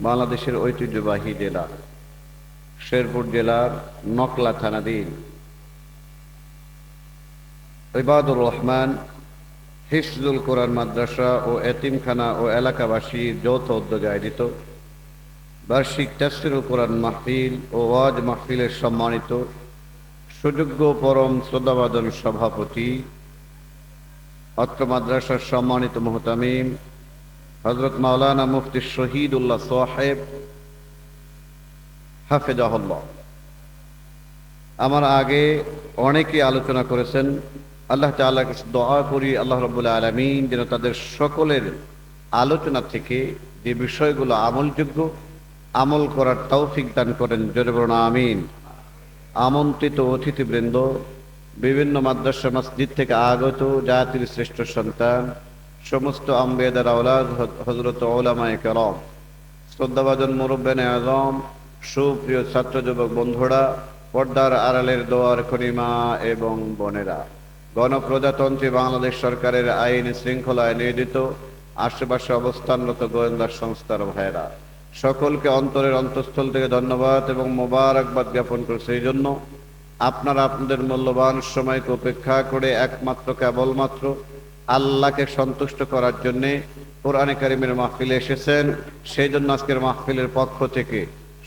বাংলাদেশের ঐতিহ্যবাহী জেলা শেরপুর জেলার নকলা থানাধীন ইবাদুর রহমান হিফজুল কোরআন মাদ্রাসা ও এতিমখানা ও এলাকাবাসীর যৌথ উদ্যোগে আয়োজিত বার্ষিক তাফসীরুল কোরআন মাহফিল ও ওয়াজ মাহফিলের সম্মানিত সুযোগ্য পরম শ্রদ্ধাভাজন সভাপতি অত্র মাদ্রাসার সম্মানিত মুহতামিম হযরত মাওলানা মুফতি শহীদুল্লাহ সাহেব হাফেজাহুল্লাহ। আমার আগে অনেকে আলোচনা করেছেন। আল্লাহ তাআলার কাছে দোয়া করি আল্লাহ রাব্বুল আলামিন যেন তাদের সকলের আলোচনা থেকে যে বিষয়গুলো আমলযোগ্য আমল করার তৌফিক দান করেন। জোরে বলুন আমিন। আমন্ত্রিত অতিথিবৃন্দ, বিভিন্ন মাদ্রাসা মসজিদ থেকে আগত জাতির শ্রেষ্ঠ সন্তান, সমস্ত আম্বিয়াদের আওলাদ, হযরত উলামায়ে কেরাম, শ্রদ্ধাভাজন মুরব্বিয়ানে আযম, সুপ্রিয় ছাত্র যুবক বন্ধুরা, পর্দার আড়ালের দোয়ার খনিমা এবং বোনেরা, গণপ্রজাতন্ত্রী বাংলাদেশ সরকারের আইন শৃঙ্খলায় নিয়োজিত আশেপাশে অবস্থানরত গোয়েন্দা সংস্থার ভাইয়েরা, সকলকে অন্তরের অন্তঃস্থল থেকে ধন্যবাদ এবং মোবারকবাদ জ্ঞাপন করছে। এই জন্য আপনারা আপনাদের মূল্যবান সময়কে উপেক্ষা করে একমাত্র কেবলমাত্র আল্লাহকে সন্তুষ্ট করার জন্যে কোরআনে কারিমের মাহফিলে এসেছেন। সেই জন্য আজকের মাহফিলের পক্ষ থেকে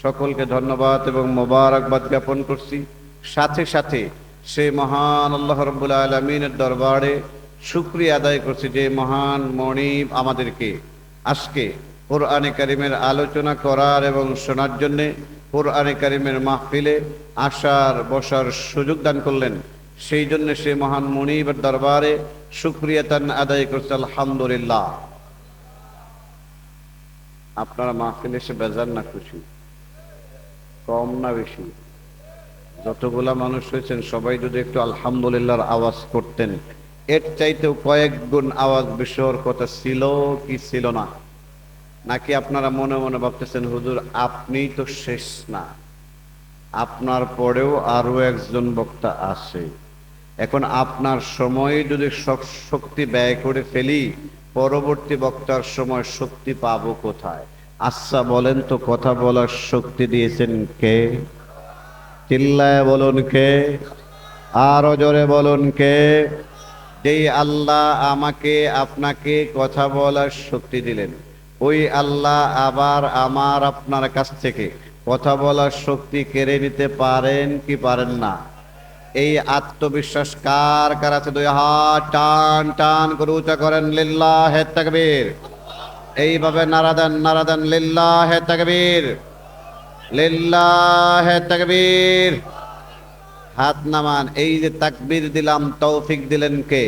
সকলকে ধন্যবাদ এবং মোবারকবাদ জ্ঞাপন করছি। সাথে সাথে সেই মহান আল্লাহ রাব্বুল আলামিনের দরবারে শুকরিয়া আদায় করছি যে মহান মনিব আমাদেরকে আজকে কোরআনে কারিমের আলোচনা করার এবং শোনার জন্যে কোরআনে কারিমের মাহফিলে আসার বসার সুযোগ দান করলেন। সেই জন্য সেই মহান মনিবের দরবারে শুকরিয়া তান আদায় করছে আলহামদুলিল্লাহ। আপনারা মাহফিলে এসে বেজার না খুশি? কম না বেশি? যতগুলা মানুষ হয়েছেন সবাই যদি একটু আলহামদুলিল্লাহর আওয়াজ করতেন, এর চাইতেও কয়েক গুণ আওয়াজ বেশি হওয়ার কথা ছিল কি ছিল না? নাকি আপনারা মনে মনে ভাবতেছেন হুজুর আপনি তো শেষ না, আপনার পরেও আরো একজন বক্তা আছে, এখন আপনার সময় যদি শক্তি ব্যয় করে ফেলি পরবর্তী বক্তার সময় শক্তি পাবো কোথায়? আচ্ছা বলেন তো, কথা বলার শক্তি দিয়েছেন কে? চিল্লায় বলুন কে? আরো জোরে বলুন কে? যেই আল্লাহ আমাকে আপনাকে কথা বলার শক্তি দিলেন, ওই আল্লাহ আবার আমার আপনার কাছ থেকে কথা বলার শক্তি কেড়ে নিতে পারেন কি পারেন না? এই আত্মবিশ্বাস কার কার আছে? দুই হাত টান টান করে উঁচা করেন, লিল্লাহে তাকবীর। এইভাবে নারা দেন, লিল্লাহে তাকবীর, লিল্লাহে তাকবীর। হাত নামান। এই যে তাকবীর দিলাম, তৌফিক দিলেন কে?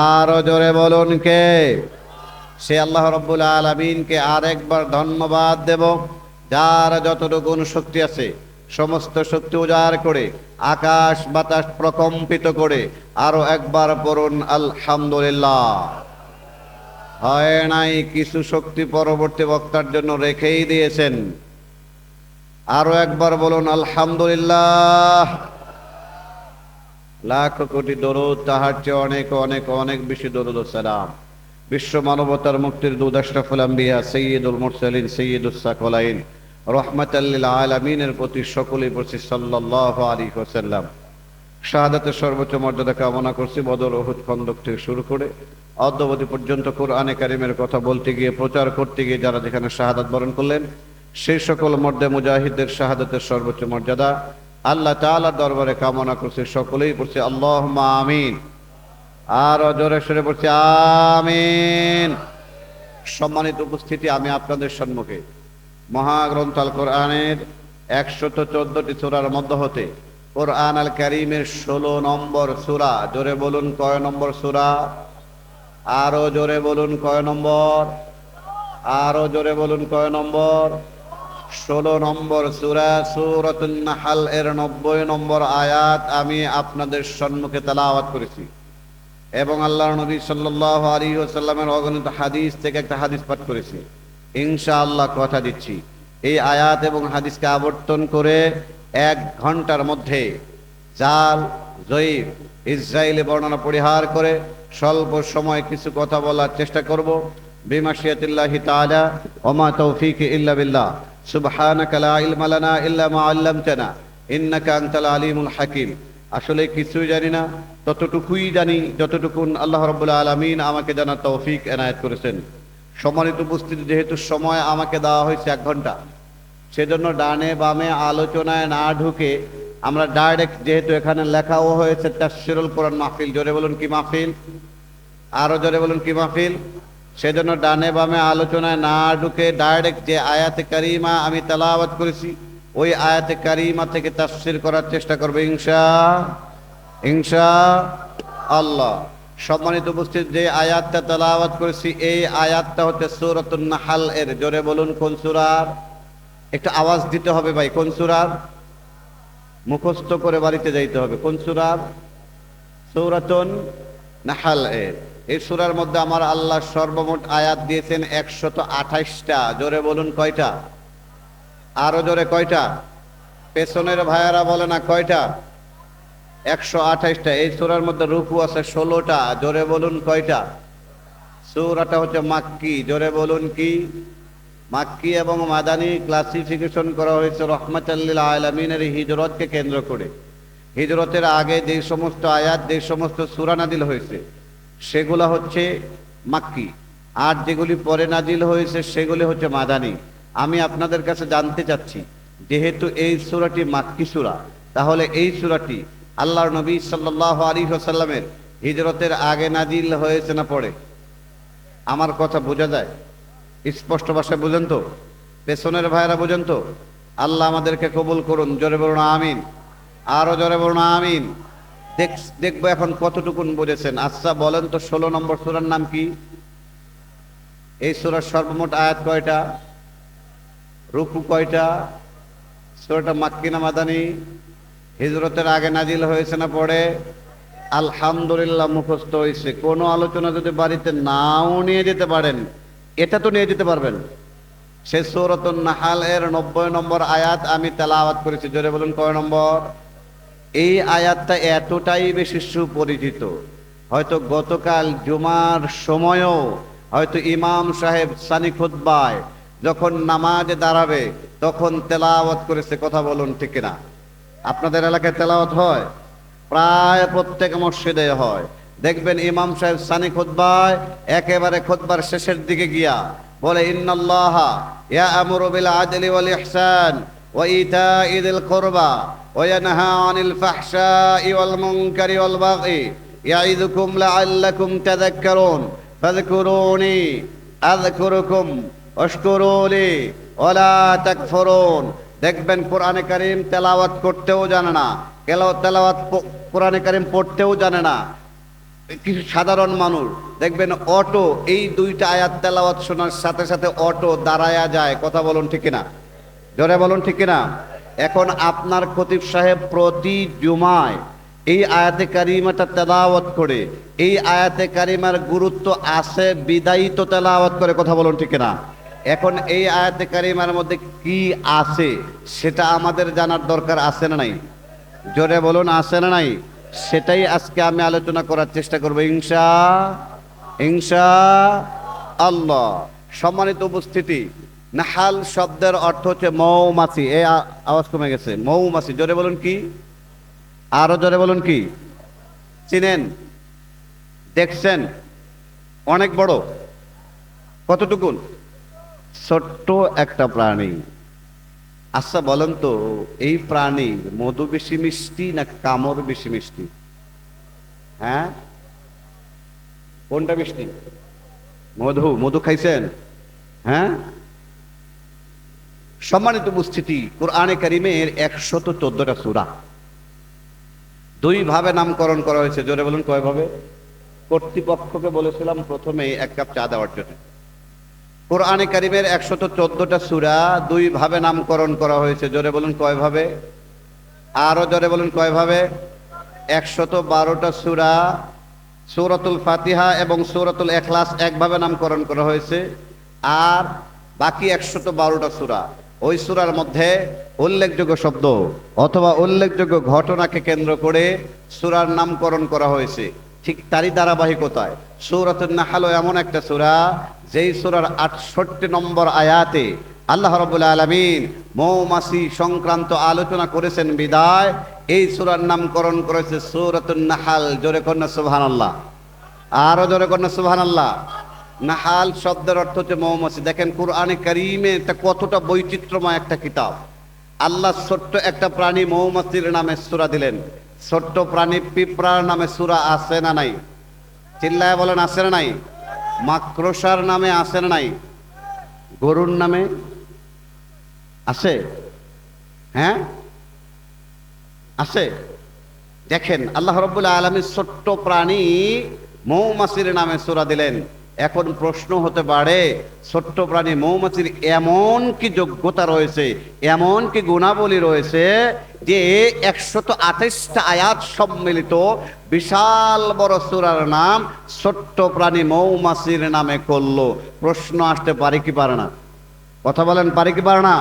আরো জোরে বলুন কে? সে আল্লাহ রাব্বুল আলামিনকে আরেকবার ধন্যবাদ দেব, যার যতটুকু শক্তি আছে সমস্ত শক্তি উজাড় করে আকাশ বাতাস প্রকম্পিত করে আরো একবার পড়ুন আলহামদুলিল্লাহ। হয় নাই কিছু শক্তি পরবর্তী বক্তার জন্য রেখেই দিয়েছেন। আরো একবার বলুন আলহামদুলিল্লাহ। লাখ কোটি দরুদ, তাহার চেয়ে অনেক অনেক অনেক বেশি দরুদ ও সালাম বিশ্ব মানবতার মুক্তির দূত আশরাফুল আম্বিয়া সাইয়্যিদুল মুরসালিন সাইয়্যিদুস সাকলাইন রাহমাতাল লিল আলামিনের প্রতি সকলেই পড়ছি সাল্লাল্লাহু আলাইহি ওয়াসাল্লাম। শাহাদাতের সর্বোচ্চ মর্যাদা কামনা করছি। বদর, উহুদ, খন্দক থেকে শুরু করে অদ্যাবধি পর্যন্ত কোরআনে কারিমের কথা বলতে গিয়ে প্রচার করতে গিয়ে যারা যেখানে শাহাদাত বরণ করলেন, সেই সকল মর্দে মুজাহিদদের শাহাদাতের সর্বোচ্চ মর্যাদা আল্লাহ তাআলার দরবারে কামনা করছি। সকলেই পড়ছি আল্লাহুম্মা আমিন। আর জোরে সরে পড়ছি আমিন। সম্মানিত উপস্থিতি, আমি আপনাদের সম্মুখে মহাগ্রন্থ আল কোরআনের 114টি সূরার মধ্য হতে কোরআন আল কারীমের 16 নম্বর সূরা, জোরে বলুন কয় নম্বর সূরা? আরো জোরে বলুন কয় নম্বর? আরো জোরে বলুন কয় নম্বর? 16 নম্বর সূরা সূরাতুন নাহল এর 90 নম্বর আয়াত আমি আপনাদের সম্মুখে তেলাওয়াত করেছি এবং আল্লাহর নবী সাল্লাল্লাহু আলাইহি ওয়াসাল্লামের অগণিত হাদিস থেকে একটা হাদিস পাঠ করেছি। ইনশাআল্লাহ কথা দিচ্ছি, এই আয়াত এবং হাদিসকে আবর্তন করে 1 ঘন্টার মধ্যে জাল, জয়ীফ, ইসরায়েলি বর্ণনা পরিহার করে স্বল্প সময় কিছু কথা বলার চেষ্টা করব বিমাশিয়াতিল্লাহি তাআলা। ওমা তৌফিক ইল্লা বিল্লাহ, সুবহানাকা লা ইলমা লানা ইল্লা মা আল্লামতানা ইন্নাকা আনতাল আলিমুল হাকিম। আসলে কিছুই জানি না, ততটুকুই জানি যতটুকু আল্লাহ রাব্বুল আলামিন আমাকে জানার তৌফিক এনায়েত করেছেন। সম্মানিত উপস্থিতি, যেহেতু সময় আমাকে দেওয়া হয়েছে 1 ঘন্টা, সেজন্য ডানে বামে আলোচনায় না ঢুকে আমরা ডাইরেক্ট, যেহেতু এখানে লেখাও হয়েছে তাফসীরুল কোরআন মাহফিল, জোরে বলুন কি মাহফিল, আরো জোরে বলুন কি মাহফিল, সেজন্য ডানে বামে আলোচনায় না ঢুকে ডাইরেক্ট যে আয়াতে কারিমা আমি তেলাওয়াত করেছি ওই আয়াতে কারিমা থেকে তাফসীর করার চেষ্টা করবে ইনশাআল্লাহ। সম্মানিত উপস্থিত, যে আয়াতটা তেলাওয়াত করেছি এই আয়াতটা হচ্ছে সূরাতুন নাহল এর, জোরে বলুন কোন সূরার, একটা আওয়াজ দিতে হবে ভাই, কোন সূরার, মুখস্থ করে বাড়িতে যাইতে হবে, কোন সূরার, সূরাতুন নাহল এর। এই সূরার মধ্যে আমার আল্লাহ সর্বমোট আয়াত দিয়েছেন 128টা, জোরে বলুন কয়টা, আরো জোরে কয়টা, পেছনের ভাইয়ারা বলে না কয়টা, 128টা। এই সূরার মধ্যে রুকু আছে 16টা, জোরে বলুন কয়টা, সূরাটা হচ্ছে মাক্কি, জোরে বলুন কি, মাক্কি এবং মাদানী ক্লাসিফিকেশন করা হয়েছে রহমাতাল লিল আলামিনের হিজরতকে কেন্দ্র করে। হিজরতের আগে যে সমস্ত আয়াত, যে সমস্ত সূরা নাজিল হয়েছে সেগুলো হচ্ছে মাক্কি, আর যেগুলি পরে নাজিল হয়েছে সেগুলি হচ্ছে মাদানী। আমি আপনাদের কাছে জানতে চাচ্ছি, যেহেতু এই সূরাটি মাক্কি সূরা, তাহলে এই সূরাটি আল্লাহর নবী সাল্লাল্লাহু আলাইহি ওয়াসাল্লামের হিজরতের আগে নাজিল হয়েছে না পরে? আমার কথা বোঝা যায়? স্পষ্ট ভাষায় বুঝেন তো? পেছনের ভাইয়েরা বুঝেন তো? আল্লাহ আমাদেরকে কবুল করুন, জোরে বলুন আমিন, আরো জোরে বলুন আমিন। দেখবো এখন কতটুকুন বুঝেছেন। আচ্ছা বলেন তো, 16 নম্বর সূরার নাম কি? এই সূরার সর্বমোট আয়াত কয়টা, রুকু কয়টা, সূরাটা মাক্কি না মাদানী, হিজরতের আগে নাজিল হয়েছে না পরে? আলহামদুলিল্লাহ, মুখস্থ হয়েছে। কোনো আলোচনা যদি বাড়িতে নাও নিয়ে যেতে পারেন, এটা তো নিয়ে যেতে পারবেন। সে সূরাতুন নাহল এর 90 নম্বর আয়াত আমি তেলাওয়াত করেছি, জোরে বলুন কয় নম্বর? এই আয়াতটা এতটাই বেশি সুপরিচিত, হয়তো গতকাল জুমার সময়ও হয়তো ইমাম সাহেব সানি খুতবায় যখন নামাজে দাঁড়াবে তখন তেলাওয়াত করেছে, কথা বলুন ঠিক কিনা? আপনাদের এলাকায় তেলাওয়াত হয়? প্রায় প্রত্যেক মসজিদে হয়। দেখবেন ইমাম সাহেব সানি খুতবায় একেবারে খুতবার শেষের দিকে গিয়া বলে, ইন্নাল্লাহা ইয়া'মুরু বিল আদলি ওয়াল ইহসান ওয়া ইতা'i যিল কুরবা ওয়া ইয়ানহা আনিল ফাহশা'i ওয়াল মুনকারি ওয়াল বাগই ইয়া'iযুকুম লা'আল্লাকুম তাযাক্কারুন ফাযকুরুনি আযকুরুকুম ওয়াশকুরুলি ওয়া লা তাকফুরুন। দেখবেন কোরআনে কারীম তেলাওয়াত করতেও জানে না, তেলাওয়াত কোরআনে কারীম পড়তেও জানে না কিছু সাধারণ মানুষ। দেখবেন অটো এই 2টা আয়াত তেলাওয়াত শোনার সাথে সাথে অটো দাঁড়ায়া যায়, কথা বলুন ঠিক কিনা, জোরে বলুন ঠিক কিনা? এখন আপনার খতিব সাহেব প্রতি জুমায় এই আয়াতে কারিমাটা তেলাওয়াত করে, এই আয়াতে কারিমার গুরুত্ব আছে বিদায়ী তো তেলাওয়াত করে, কথা বলুন ঠিক কিনা? এখন এই আয়াতে কারিমার মধ্যে কি আছে সেটা আমাদের জানার দরকার আছে না নাই? জোরে বলুন আছে না নাই? সেটাই আজকে আমি আলোচনা করার চেষ্টা করবো ইনশাআল্লাহ। সম্মানিত উপস্থিতি, নাহাল শব্দের অর্থ হচ্ছে মৌমাছি। এই আওয়াজ কমে গেছে, মৌমাছি, জোরে বলুন কি, আরো জোরে বলুন কি? চিনেন, দেখছেন? অনেক বড়, কতটুকুন? ছোট্ট একটা প্রাণী। আচ্ছা বলেন তো, এই প্রাণী মধু বেশি মিষ্টি না কামড় বেশি মিষ্টি? হ্যাঁ, কোনটা মিষ্টি? মধু। মধু খাইছেন? হ্যাঁ। সম্মানিত উপস্থিতি, কোরআনে কারিমের 114টা সূরা 2 ভাবে নামকরণ করা হয়েছে, জোরে বলুন কয় ভাবে? কর্তৃপক্ষকে বলেছিলাম প্রথমে 1 কাপ চা দেওয়ার জন্য। কোরআনে কারিমের 114টা সূরা 2 ভাবে নামকরণ করা হয়েছে, জোরে বলুন কয় ভাবে? আরো জোরে বলুন কয় ভাবে? 112টা সূরা সূরাতুল ফাতিহা এবং সূরাতুল ইখলাস 1 ভাবে নামকরণ করা হয়েছে, আর বাকি 112টা সূরা ওই সূরার মধ্যে উল্লেখযোগ্য শব্দ অথবা উল্লেখযোগ্য ঘটনাকে কেন্দ্র করে সূরার নামকরণ করা হয়েছে। ঠিক তারই ধারাবাহিকতায় সূরাতুন নাহল এমন একটা সূরা যেই সূরার 68 নম্বর আয়াতে আল্লাহ রাব্বুল আলামিন মৌমাছি সংক্রান্ত আলোচনা করেছেন বিদায় এই সূরার নামকরণ করেছে সূরাতুন নাহাল। জোরে কন্যা সুবহানাল্লাহ, আরো জোরে কন্যা সুবহানাল্লাহ। নাহাল শব্দের অর্থ হচ্ছে মৌমাছি। দেখেন কোরআনে কারীমে এটা কতটা বৈচিত্র্যময় একটা কিতাব। আল্লাহ ছোট্ট একটা প্রাণী মৌমাছির নামে সূরা দিলেন। ছোট্ট প্রাণী পিঁপড়ার নামে সূরা আছে না নাই? চিল্লায় বলেন আছে না নাই? মাকড়সার নামে আছে না নাই? গরুর নামে আছে? হ্যাঁ আছে। দেখেন আল্লাহ রাব্বুল আলামিন ছোট্ট প্রাণী মৌমাছির নামে সূরা দিলেন। এখন প্রশ্ন হতে পারে ছোট্ট প্রাণী মৌমাছির এমন কি যোগ্যতা রয়েছে, এমন কি গুণাবলী রয়েছে যে 128টা আয়াত সম্মিলিত বিশাল বড় সূরার নাম ছোট্ট প্রাণী মৌমাছির নামে করলো? প্রশ্ন আসতে পারে কি পারে না? কথা বলেন, পারে কি পারে না?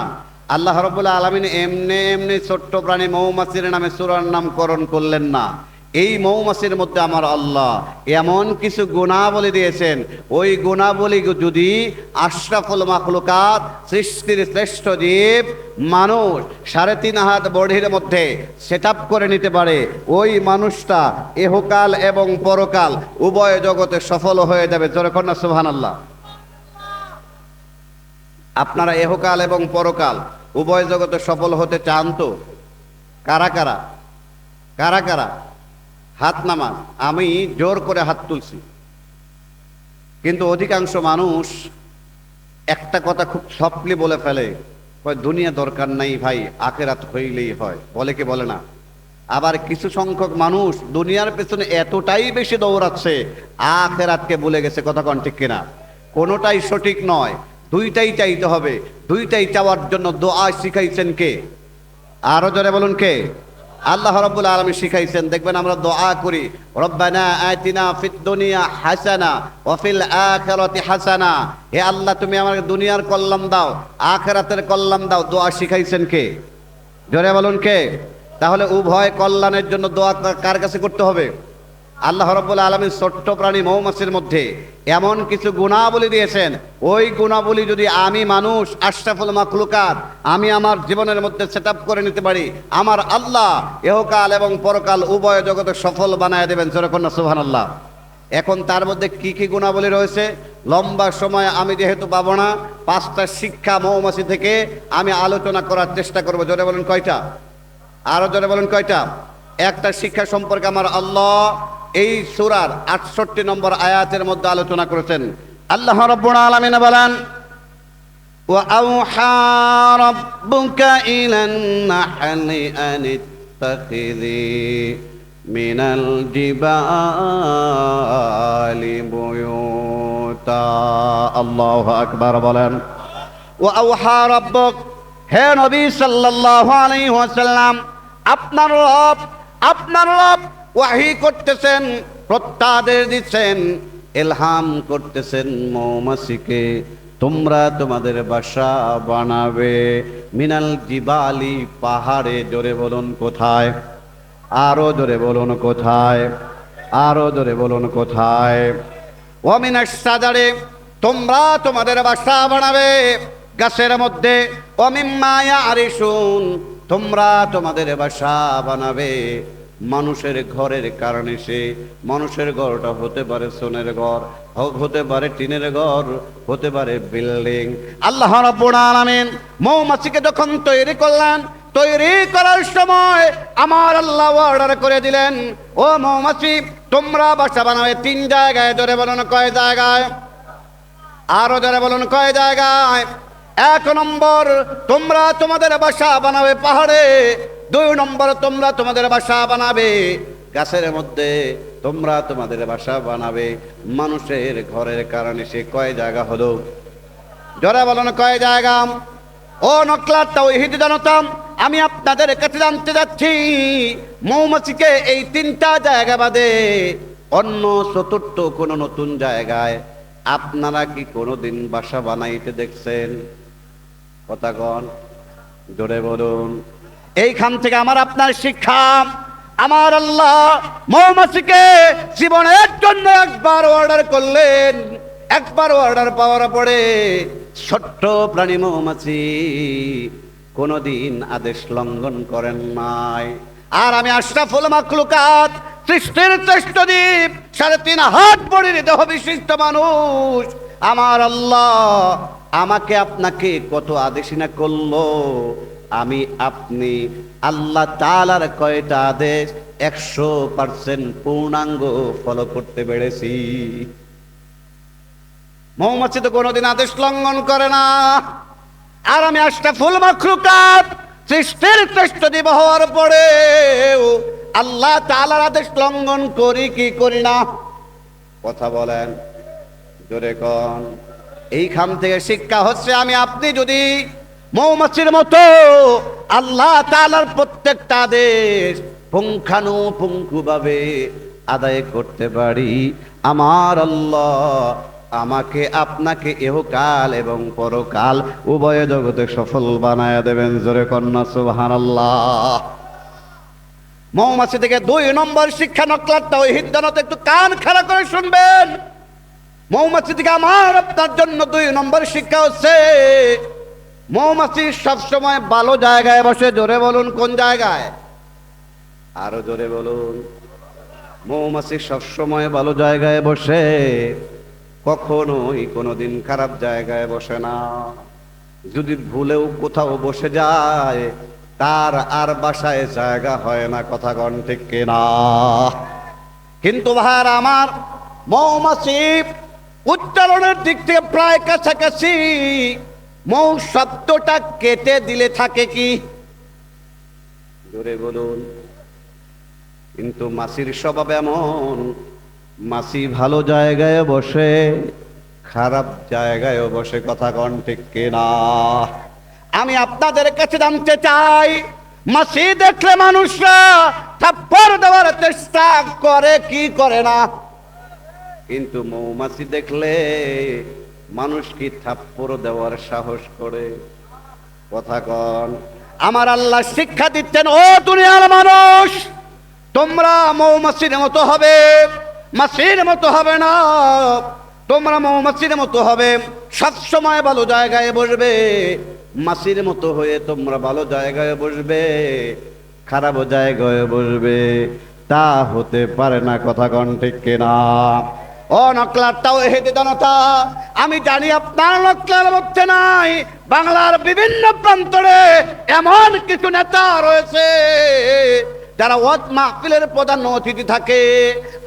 আল্লাহ রাব্বুল আলামিন এমনি এমনি ছোট্ট প্রাণী মৌমাছির নামে সূরার নামকরণ করলেন না। এই মৌমাছির মধ্যে আমার আল্লাহ এমন কিছু গুণাবলী দিয়েছেন, ওই গুণাবলী যদি আশরাফুল মাখলুকাত সৃষ্টির শ্রেষ্ঠ জীব মানুষ 3.5 হাত বডির মধ্যে সেট আপ করে নিতে পারে, ওই মানুষটা এহকাল এবং পরকাল উভয় জগতে সফল হয়ে যাবে। জোরে কন্যা সুবহানাল্লাহ। আপনারা এহকাল এবং পরকাল উভয় জগতে সফল হতে চান তো? কারা কারা কারা কারা হাত নামান। আমি জোর করে হাত তুলছি, কিন্তু অধিকাংশ মানুষ একটা কথা খুব সফটলি বলে ফেলে, দুনিয়া দরকার নাই ভাই, আখিরাত হইলেই হয়। বলে কি বলে না? আবার কিছু সংখ্যক মানুষ দুনিয়ার পেছনে এতটাই বেশি দৌড়াচ্ছে আখিরাতকে ভুলে গেছে। কথা কোন ঠিক কিনা? কোনোটাই সঠিক নয়, দুইটাই চাইতে হবে। দুইটাই চাওয়ার জন্য দোয়া শিখাইছেন কে? আরো জোরে বলুন কে? আল্লাহ রাব্বুল আলামিন শিখাইছেন। দেখবেন আমরা দোয়া করি, রব্বানা আতিনা ফিদ দুনিয়া হাসানা ওয়া ফিল আখিরাতি হাসানা। হে আল্লাহ তুমি আমাকে দুনিয়ার কল্যাণ দাও, আখিরাতের কল্যাণ দাও। দোয়া শিখাইছেন কে? জোরে বলুন কে? তাহলে উভয় কল্যাণের জন্য দোয়া কার কাছে করতে হবে? আল্লাহ রাব্বুল আলামিন ছোট্ট প্রাণী মৌমাছির মধ্যে এমন কিছু গুণাবলী দিয়েছেন, ওই গুণাবলী যদি আমি মানুষ আশরাফুল মাখলুকাত আমি আমার জীবনের মধ্যে সেট আপ করে নিতে পারি, আমার আল্লাহ ইহকাল এবং পরকাল উভয় জগতে সফল বানায় দেবেন। জোরে কন্যা সুবহানাল্লাহ। এখন তার মধ্যে কি কি গুণাবলী রয়েছে লম্বা সময় আমি যেহেতু পাবো না, 5টা শিক্ষা মৌমাছি থেকে আমি আলোচনা করার চেষ্টা করব। জোরে বলুন কয়টা? আরো জোরে বলুন কয়টা? একটা শিক্ষা সম্পর্কে আমার আল্লাহ এই সূরার 68 নম্বর আয়াতের মধ্যে আলোচনা করেছেন। আল্লাহ রাব্বুল আলামিন বলেন, ওয়া আওহা রাব্বুকা ইলান নাহলি আন ইত্তাখিযি মিনাল জিবালি বুয়ুতা। আল্লাহু আকবার বলেন। ওয়া আওহা রাব্বুক, হে নবী সাল্লাল্লাহু আলাইহি ওয়াসাল্লাম, আপনার রব ওয়াহি করতেছেন, প্রত্যাদেশ দিচ্ছেন, ইলহাম করতেছেন মৌমাছিকে, তোমরা তোমাদের বাসা বানাবে মিনাল জিবালি, পাহাড়ে। জোরে বলুন কোথায়? আরো জোরে বলুন কোথায়? আরো জোরে বলুন কোথায়? ওয়া মিনাশ সাজারে, তোমরা তোমাদের বাসা বানাবে গাছের মধ্যে। ওয়া মিম্মা ইয়ারিশুন, তোমরা তোমাদের বাসা বানাবে মানুষের ঘরের কারণে। সে মানুষের ঘরটা হতে পারে সোনের ঘর, হতে পারে টিনের ঘর, হতে পারে বিল্ডিং। আল্লাহ রাব্বুল আলামিন মৌমাছিকে যখন তৈরি করলেন, তৈরি করার সময় আমার আল্লাহ অর্ডার করে দিলেন, ও মৌমাছি তোমরা বাসা বানাবে 3 জায়গায়। জোরে বলুন কয় জায়গায়? আরো জোরে বলুন কয় জায়গায়? 1 নম্বর, তোমরা তোমাদের বাসা বানাবে পাহাড়ে। 2 নম্বর, তোমরা তোমাদের বাসা বানাবে গাছের মধ্যে। তোমরা তোমাদের বাসা বানাবে মানুষের ঘরের কারণে। সে কয় জায়গা হলো? জোরে বলুন কয় জায়গা? ও নকলা তাওহীদ জনতা, আমি আপনাদের কাছে জানতে যাচ্ছি, মৌমাছিকে এই 3টা জায়গা বাদে অন্য চতুর্থ কোন নতুন জায়গায় আপনারা কি কোনোদিন বাসা বানাইতে দেখছেন? কথা কন, জোরে বলুন। এইখান থেকে আমার আপনার শিক্ষা, আমার আল্লাহ মৌমাছিকে জীবনের জন্য একবার অর্ডার করলেন, একবার অর্ডার পাওয়ার পরে ছোট্ট প্রাণী মৌমাছি কোনদিন আদেশ লঙ্ঘন করেন নাই। আর আমি আশরাফুল মাখলুকাত, সৃষ্টির শ্রেষ্ঠ দ্বীপ, 3.5 হাত বড়ির দেহ বিশিষ্ট মানুষ, আমার আল্লাহ আমাকে আপনাকে কত আদেশই না করলো। আমি আপনি আল্লাহ তাআলার কয়টা আদেশ 100% পূর্ণাঙ্গ ফলো করতে পেরেছি। মৌমাছি তো কোনোদিন আদেশ লঙ্ঘন করে না। আর আমি আশরাফুল মাখলুকাত, সৃষ্টির শ্রেষ্ঠ দ্বীপ হওয়ার পরে আল্লাহ তাআলার আদেশ লঙ্ঘন করি কি করি না? কথা বলেন, জোরে কোন। এইখান থেকে শিক্ষা হচ্ছে, আমি আপনি যদি মৌমাছির মতো আল্লাহ তাআলার প্রত্যেকটা আদেশ পুঙ্খানুপুঙ্খভাবে আদায় করতে পারি, আমার আল্লাহ আমাকে আপনাকে ইহকাল এবং পরকাল উভয় জগতে সফল বানায় দেবেন। জোরে কন্যা সুবহানাল্লাহ। মৌমাছি থেকে 2 নম্বর শিক্ষা, নকলাত তাওহীদ জানাতে একটু কান খাড়া করে শুনবেন। মৌমাছি থেকে আমার আপনার জন্য 2 নম্বর শিক্ষা হচ্ছে, মৌমাছি সবসময় ভালো জায়গায় বসে। জোরে বলুন, কোন জায়গায়? আরো জোরে বলুন। মৌমাছি সবসময় ভালো জায়গায় বসে, কখনোই কোনোদিন খারাপ জায়গায় বসে না। যদি ভুলেও কোথাও বসে যায়, তার আর বাসায় জায়গা হয় না। কথা কন ঠিক কিনা? কিন্তু ভাইরা আমার, মৌমাছি উচ্চারণের দিক থেকে প্রায় কাছাকাছি। মৌ শব্দটা কেটে দিলে থাকে কি? জোরে বলুন। কিন্তু মাছির স্বভাব এমন, মাছি ভালো জায়গায় বসে, খারাপ জায়গায় বসে। কথা কন ঠিক কিনা? আমি আপনাদের কাছে জানতে চাই, মাছি দেখলে মানুষরা থাপ্পড় দেওয়ার চেষ্টা করে কি করে না? কিন্তু মৌমাছি দেখলে মানুষ কি থাপ্পড় দেওয়ার সাহস করে? কথা কন। আমার আল্লাহ শিক্ষা দিচ্ছেন, ও দুনিয়ার মানুষ, তোমরা মৌমাছির মতো হবে, মাছির মতো হবে না। তোমরা মৌমাছির মতো হবে, সবসময় ভালো জায়গায় বসবে। মাছির মতো হয়ে তোমরা ভালো জায়গায় বসবে, খারাপ জায়গায় বসবে, তা হতে পারে না। কথা কন ঠিক কিনা? ও নকলার তাওহীদ জনতা, আমি জানি আপনার নকলার মধ্যে নাই। বাংলার বিভিন্ন প্রান্তরে এমন কিছু নেতা রয়েছে যারা ওয়াজ মাহফিলের প্রধান অতিথি থাকে,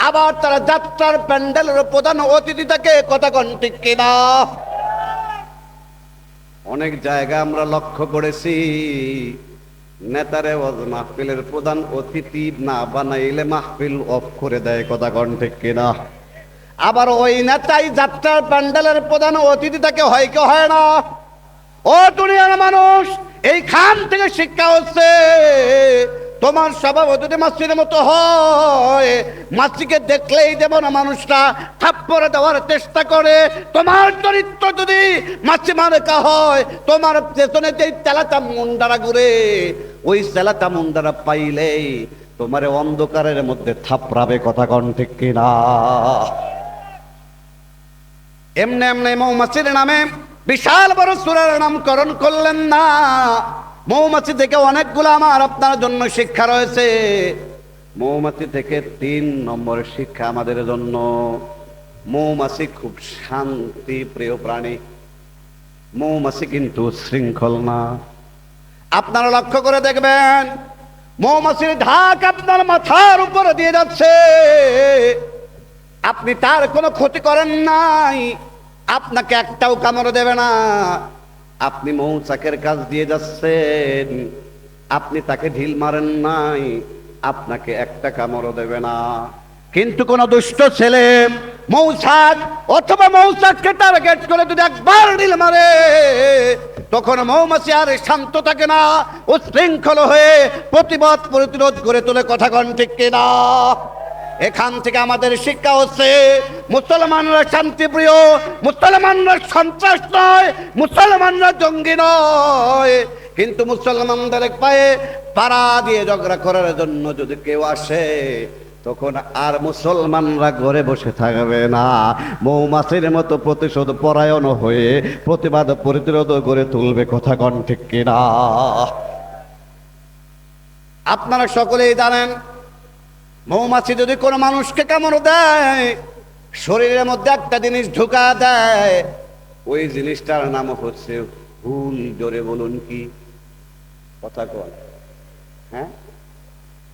আবার তারা যাত্রার প্যান্ডেলের প্রধান অতিথি থাকে। কথা কন ঠিক কিনা? অনেক জায়গা আমরা লক্ষ্য করেছি, নেতারে ওয়াজ মাহফিলের প্রধান অতিথি না বানাইলে মাহফিল অফ করে দেয়। কথা কন ঠিক কিনা? আবার ওই নেতাই যাত্রার প্যান্ডেলের প্রধান অতিথি থাকে, হয় কি হয় না? ও দুনিয়ার মানুষ, এইখান থেকে শিক্ষা হচ্ছে, তোমার স্বভাব যদি মাছির মতো হয়, মাছিকে দেখলেই যেমন মানুষরা থাপ্পড় দেওয়ার চেষ্টা করে, তোমার চরিত্র যদি মাছি মার্কা হয়, তোমার পেছনে যে তেলাতা মুন্ডারা ঘুরে, ওই তেলাতা মুন্ডারা পাইলেই তোমার অন্ধকারের মধ্যে থাপড়াবে। কথা কন ঠিক কিনা? এমনি এমনি মৌমাছির নামে বিশাল বড় সূরার নামকরণ করলেন না। মৌমাছি থেকে অনেকগুলো আমার আপনার জন্য শিক্ষা রয়েছে। মৌমাছি থেকে 3 নম্বর শিক্ষা আমাদের জন্য, মৌমাছি খুব শান্তি প্রিয় প্রাণী। মৌমাছি কিন্তু শৃঙ্খল না। আপনারা লক্ষ্য করে দেখবেন, মৌমাছির ঢাক আপনার মাথার উপরে দিয়ে যাচ্ছে, আপনি তার কোনো ক্ষতি করেন নাই, আপনাকে একটাও কামড় দেবে না। আপনি মৌচাকের কাজ দিয়ে যাচ্ছেন, আপনি তাকে ঢিল মারেন নাই, আপনাকে একটা কামড় দেবে না। কিন্তু কোন দুষ্ট ছেলে মৌচাক অথবা মৌচাককে টার্গেট করে যদি একবার ঢিল মারে, তখন মৌমাছি আর শান্ত থাকে না, উচ্ছৃঙ্খল হয়ে প্রতিবাদ প্রতিরোধ করে তোলে। কথা কন ঠিক কিনা? এখান থেকে আমাদের শিক্ষা হচ্ছে, মুসলমানরা শান্তিপ্রিয়, মুসলমানরা সন্ত্রাস নয়, মুসলমানরা জঙ্গি নয়। কিন্তু মুসলমানদের পায়ে পাড়া দিয়ে ঝগড়া করার জন্য যদি কেউ আসে, তখন আর মুসলমানরা ঘরে বসে থাকবে না, মৌমাছির মতো প্রতিশোধ পরায়ণ হয়ে প্রতিবাদ প্রতিরোধ করে তুলবে। কথা কন ঠিক কিনা? আপনারা সকলেই জানেন, মৌমাছি যদি কোনো মানুষকে কামড় দেয়, শরীরের মধ্যে একটা জিনিস ঢুকা দেয়, ওই জিনিসটার নাম হচ্ছে হুল। জোরে বলুন কি? কথা কন। হ্যাঁ,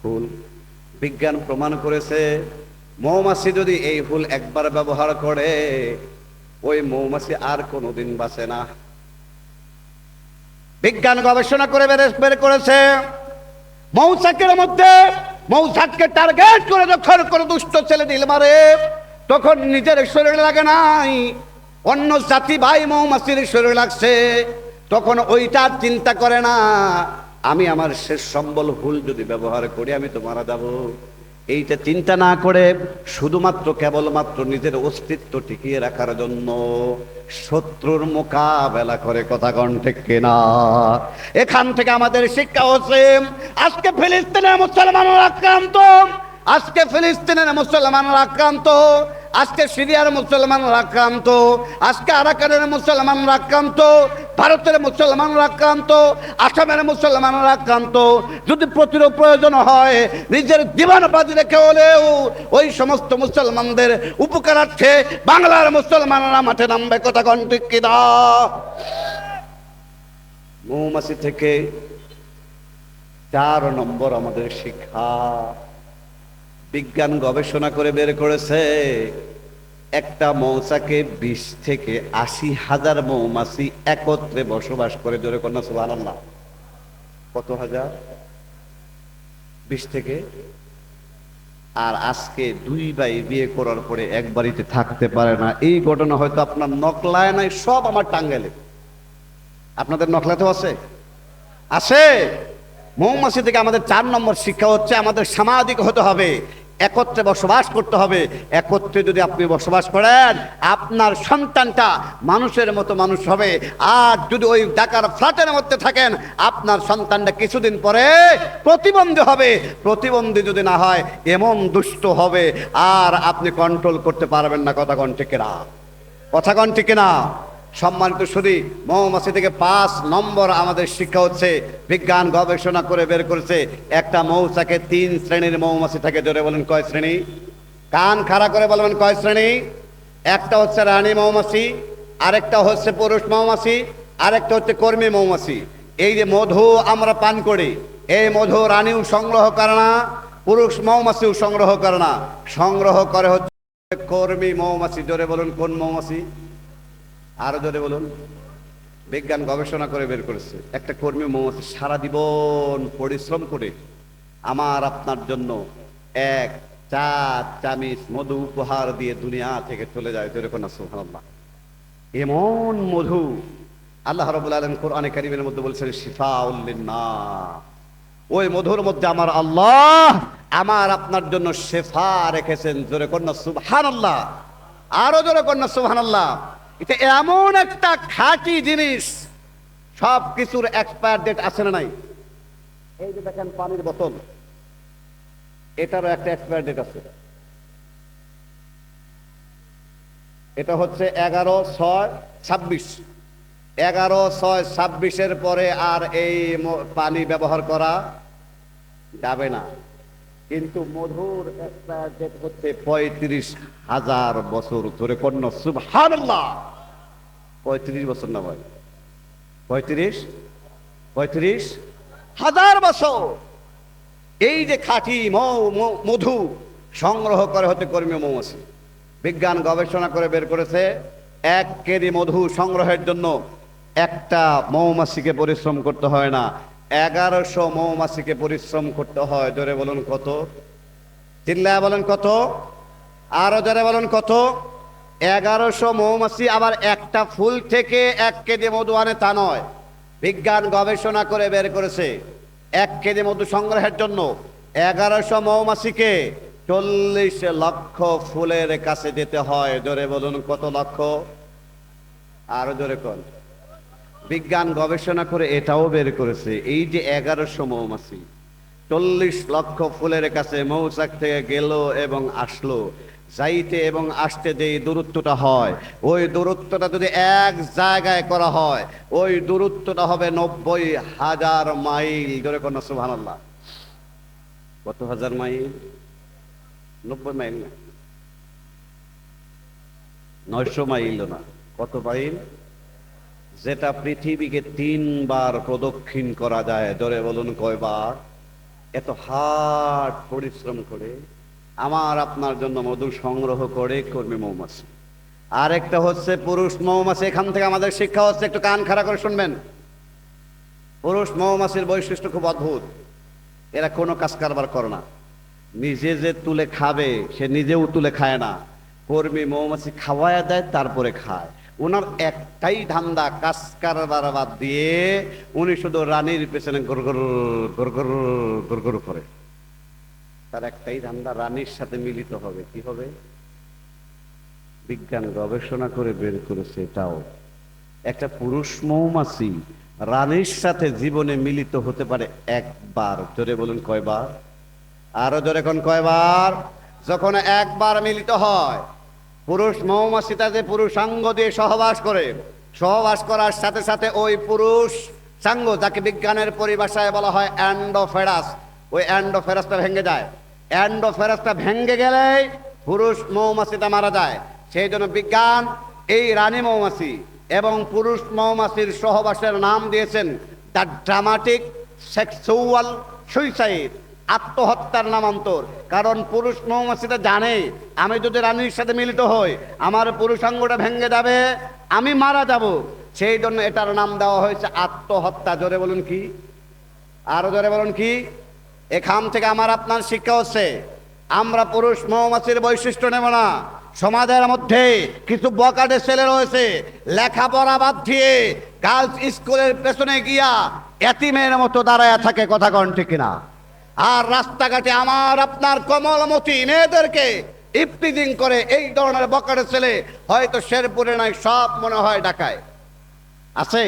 হুল। বিজ্ঞান প্রমাণ করেছে, মৌমাছি যদি এই হুল একবার ব্যবহার করে, ওই মৌমাছি আর কোনোদিন বাঁচে না। বিজ্ঞান গবেষণা করে বের করেছে, মৌচাকের মধ্যে মৌচাককে টার্গেট করে যখন করে দুষ্ট ছেলে ঢিল মারে, তখন নিজের শরীরে লাগে নাই, অন্য জাতি ভাই মৌমাছির শরীরে লাগছে, তখন ওইটা চিন্তা করে না, আমি আমার শেষ সম্বল হুল যদি ব্যবহার করি আমি তো মারা যাব। এইটা চিন্তা না করে শুধুমাত্র কেবলমাত্র নিজের অস্তিত্ব টিকিয়ে রাখার জন্য শত্রুর মোকাবেলা করে। কথা কন ঠিক কিনা? এখান থেকে আমাদের শিক্ষা হচ্ছে, আজকে ফিলিস্তিনের মুসলমানরা আক্রান্ত, আজকে ফিলিস্তিনের মুসলমানরা আক্রান্ত, আজকে সিরিয়ার মুসলমানরা আক্রান্ত, আজকে আরাকানের মুসলমানরা আক্রান্ত, ভারতের মুসলমানরা আক্রান্ত, আসামের মুসলমানরা আক্রান্ত। যদি প্রতিরোধ প্রয়োজন হয়, নিজের জীবন বাজি রেখে হলেও ওই সমস্ত মুসলমানদের উপকারার্থে বাংলার মুসলমানরা মাঠে নামবে। কথা কন ঠিক কিনা? মৌমাছি থেকে 4 নম্বর আমাদের শিক্ষা, বিজ্ঞান গবেষণা করে বের করেছে, একটা মৌচাকে 20 থেকে 80,000 মৌমাছি একত্রে বসবাস করে। জোরে কন্যা সুবহানাল্লাহ। কত হাজার? 20 থেকে। আর আজকে 2 ভাই বিয়ে করার পরে এক বাড়িতে থাকতে পারে না। এই ঘটনা হয়তো আপনার নকলায় নাই, সব আমার টাঙ্গাইলে। আপনাদের নকলাতেও আছে? আছে। মৌমাছি থেকে আমাদের 4 নম্বর শিক্ষা হচ্ছে, আমাদের সামাজিক হতে হবে, একত্রে বসবাস করতে হবে। একত্রে যদি আপনি বসবাস করেন, আপনার সন্তানটা মানুষের মতো মানুষ হবে। আর যদি ওই ঢাকার ফ্ল্যাটের মধ্যে থাকেন, আপনার সন্তানটা কিছুদিন পরে প্রতিবন্ধী হবে। প্রতিবন্ধী যদি না হয়, এমন দুষ্ট হবে আর আপনি কন্ট্রোল করতে পারবেন না। কথা কন ঠিক না? কথা কন ঠিক না? সম্মানিত শুধু মৌমাছি থেকে 5 নম্বর আমাদের শিক্ষা হচ্ছে, বিজ্ঞান গবেষণা করে বের করেছে, একটা মৌচাকে 3 শ্রেণীর মৌমাছি থাকে। জোরে বলেন কয় শ্রেণী? কান খাড়া করে বলবেন কয় শ্রেণী? একটা হচ্ছে রানী মৌমাছি, আরেকটা হচ্ছে পুরুষ মৌমাছি, আরেকটা হচ্ছে কর্মী মৌমাছি। এই যে মধু আমরা পান করি, এই মধু রানীও সংগ্রহ করে না, পুরুষ মৌমাছিও সংগ্রহ করে না, সংগ্রহ করে হচ্ছে কর্মী মৌমাছি। জোরে বলুন কোন মৌমাছি? আরো জোরে বলুন। বিজ্ঞান গবেষণা করে বের করেছে, একটা কর্মী মৌমাছি সারা জীবন পরিশ্রম করে আমার আপনার জন্য 1-4 চামচ মধু উপহার দিয়ে দুনিয়া থেকে চলে যায়। যেরকম না সুবহানাল্লাহ। এমন মধু আল্লাহ রাব্বুল আলামিন কোরআনে কারীমের মধ্যে বলছেন শিফাউল লিন্নাস। ওই মধুর মধ্যে আমার আল্লাহ আমার আপনার জন্য শেফা রেখেছেন। জোরে কন্যা সুবহানাল্লাহ। আরো জোরে কন্যা সুবহানাল্লাহ। এটা এমন একটা খাঁটি জিনিস, সব কিছুর এক্সপায়ার ডেট আছে না নাই? এই যে দেখেন পানির বোতল, এটারও একটা এক্সপায়ার ডেট আছে। এটা হচ্ছে 11/6/26। 11/6/26 পরে আর এই পানি ব্যবহার করা যাবে না। কিন্তু মধুর এক্সপায়ার ডেট হচ্ছে 35,000 বছর। ধরে কর্ণ সুবহানাল্লাহ। 35 বছর না ভাই, 35,000 বছর। এই যে খাঁটি মধু সংগ্রহ করে হতে কর্মী মৌমাছি। বিজ্ঞান গবেষণা করে বের করেছে, 1 কেজি মধু সংগ্রহের জন্য একটা মৌমাছিকে পরিশ্রম করতে হয় না, 1100 মৌমাছিকে পরিশ্রম করতে হয়। জোরে বলুন কত? চিল্লায় বলেন কত? আরো জোরে বলুন কত? 1100 মৌমাছি। আবার একটা ফুল থেকে 1 কেজি মধু আনে তা নয়। বিজ্ঞান গবেষণা করে বের করেছে, 1 কেজি মধু সংগ্রহের জন্য 1100 মৌমাছিকে 40 লক্ষ ফুলের কাছে যেতে হয়। জোরে বলুন কত লক্ষ? আরো জোরে কোন? বিজ্ঞান গবেষণা করে এটাও বের করেছে, এই যে 1100 মৌমাছি, 40 লক্ষ ফুলের কাছে মৌচাক থেকে গেল এবং আসলো, যাইতে এবং আসতে যে দূরত্বটা হয়, ওই দূরত্বটা যদি এক জায়গায় করা হয়, ওই দূরত্বটা হবে 90,000 মাইল। জোরে কোন সুবহানাল্লাহ। কত হাজার মাইল? 90 মাইল না, 900 মাইল না, কত মাইল? যেটা পৃথিবীকে 3 বার প্রদক্ষিণ করা যায়। জোরে বলুন কয়বার? এত হার্ড পরিশ্রম করে আমার আপনার জন্য মধু সংগ্রহ করে কর্মী মৌমাছি। আর একটা হচ্ছে পুরুষ মৌমাছি। এখান থেকে আমাদের শিক্ষা হচ্ছে, একটু কান খাড়া করে শুনবেন। পুরুষ মৌমাছির বৈশিষ্ট্য খুব অদ্ভুত। এরা কোনো কাজ কারবার করে না, নিজে যে তুলে খাবে সে নিজেও তুলে খায় না, কর্মী মৌমাছি খাওয়ায় দেয় তারপরে খায়। ওনার একটাই ধান্দা, কাজ কারবার বাদ দিয়ে উনি শুধু রানীর পেছনে গড়গড় গড়গড় গড়গড় করে। তার একটাই ধান্দা, রানীর সাথে মিলিত হবে। কি হবে? বিজ্ঞান গবেষণা করে বের করেছে এটাও। একটা পুরুষ মৌমাছি রানীর সাথে জীবনে মিলিত হতে পারে একবার। জোরে বলুন কয়বার? আরো জোরে কোন কয়বার? যখন একবার মিলিত হয়, পুরুষ মৌমাছিটা যে পুরুষাঙ্গ দিয়ে সহবাস করে, সহবাস করার সাথে সাথে ওই পুরুষ সাঙ্গ, যাকে বিজ্ঞানের পরিভাষায় বলা হয় অ্যান্ডোফেরাস, ওই অ্যান্ডোফেরাসটা ভেঙে যায়। অ্যান্ডোফেরাসটা ভেঙে গেলেই পুরুষ মৌমাছিটা মারা যায়। সেই জন্য বিজ্ঞান এই রানী মৌমাছি এবং পুরুষ মৌমাছির সহবাসের নাম দিয়েছেন দ্য ড্রামাটিক সেক্সুয়াল সুইসাইড, আত্মহত্যার নামান্তর। কারণ পুরুষ মৌমাছিটা জানে, আমি যদি রানীর সাথে মিলিত হই আমার পুরুষাঙ্গটা ভেঙে যাবে, আমি মারা যাব। সেই জন্য এটার নাম দেওয়া হয়েছে আত্মহত্যা। জোরে বলুন কি? আরো জোরে বলুন কি? এখান থেকে আমার আপনার শিক্ষা হচ্ছে, আমরা পুরুষ মৌমাছির বৈশিষ্ট্য নেব না। সমাজের মধ্যে কিছু বকাটে ছেলে রয়েছে, লেখাপড়া বাদ দিয়ে গার্লস স্কুলের পেছনে গিয়া এতিমের মতো দাঁড়ায় থাকে। কথা কন ঠিক কিনা? আর রাস্তাঘাটে আমার আপনার কমলমতি মেয়েদেরকে ইফটিজিং করে। এই ধরনের বকাটে ছেলে হয়তো শেরপুরে নাই, সব মনে হয় ঢাকায় আছে।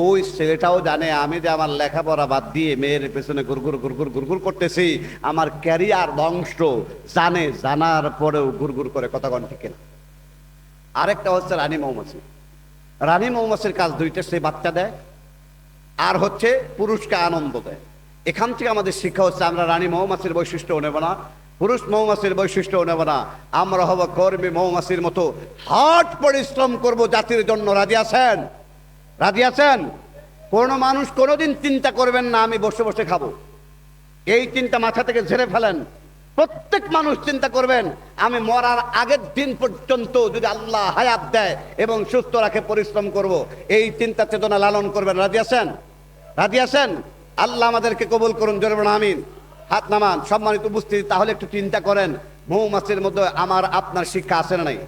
ওই ছেলেটাও জানে আমি যে আমার লেখাপড়া বাদ দিয়ে মেয়ের পেছনে গুরগুর গুরগুর গুরগুর করতেছি, আমার ক্যারিয়ার ধ্বংস। জানে, জানার পরেও গুরগুর করে। কথা কন ঠিক না? আরেকটা হচ্ছে রানী মৌমাছি। রানী মৌমাছির কাজ দুইটা, সে বাচ্চা দেয় আর হচ্ছে পুরুষকে আনন্দ দেয়। এখান থেকে আমাদের শিক্ষা হচ্ছে, আমরা রানী মৌমাছির বৈশিষ্ট্যও নেব না, পুরুষ মৌমাছির বৈশিষ্ট্যও নেব না। আমরা হব কর্মী মৌমাছির মতো, হার্ড পরিশ্রম করব জাতির জন্য। রাজি আছেন? রাজি আছেন? কোনো মানুষ কোনোদিন চিন্তা করবেন না আমি বসে বসে খাবো। এই চিন্তা মাথা থেকে ঝেড়ে ফেলেন। প্রত্যেক মানুষ চিন্তা করবেন আমি মরার আগের দিন পর্যন্ত যদি আল্লাহ হায়াত দেয় এবং সুস্থ রাখে পরিশ্রম করব। এই চিন্তা চেতনা লালন করবেন। রাজি আছেন? রাজি আছেন? আল্লাহ আমাদেরকে কবুল করুন। জোরে বলুন আমিন। হাত নামান। সম্মানিত উপস্থিতি, তাহলে একটু চিন্তা করেন, মৌমাছির মধ্যে আমার আপনার শিক্ষা আছে না নাই?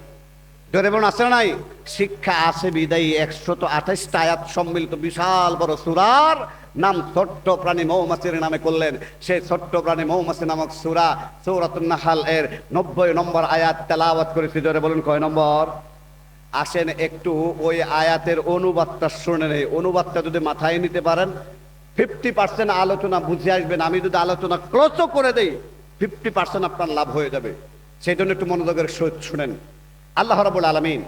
জোরে বলুন আছে না নাই? শিক্ষা আছে বিদায়ী 128টা আয়াত সম্মিলিত বিশাল বড় সূরার নাম ছোট্ট প্রাণী মৌমাছির নামে করলেন। সেই ছোট্ট প্রাণী মৌমাছি নামক সূরা সূরাতুন নাহাল এর 90 নম্বর আয়াত তেলাওয়াত করেছি। জোরে বলুন কয় নম্বর? আসেন একটু ওই আয়াতের অনুবাদটা শুনে নেই। অনুবাদটা যদি মাথায় নিতে পারেন 50% আলোচনা বুঝে আসবেন। আমি যদি আলোচনা ক্লোজও করে দেই 50% আপনার লাভ হয়ে যাবে। সেই জন্য একটু মনোযোগের সহিত শুনেন। আল্লাহ রাব্বুল আলামিন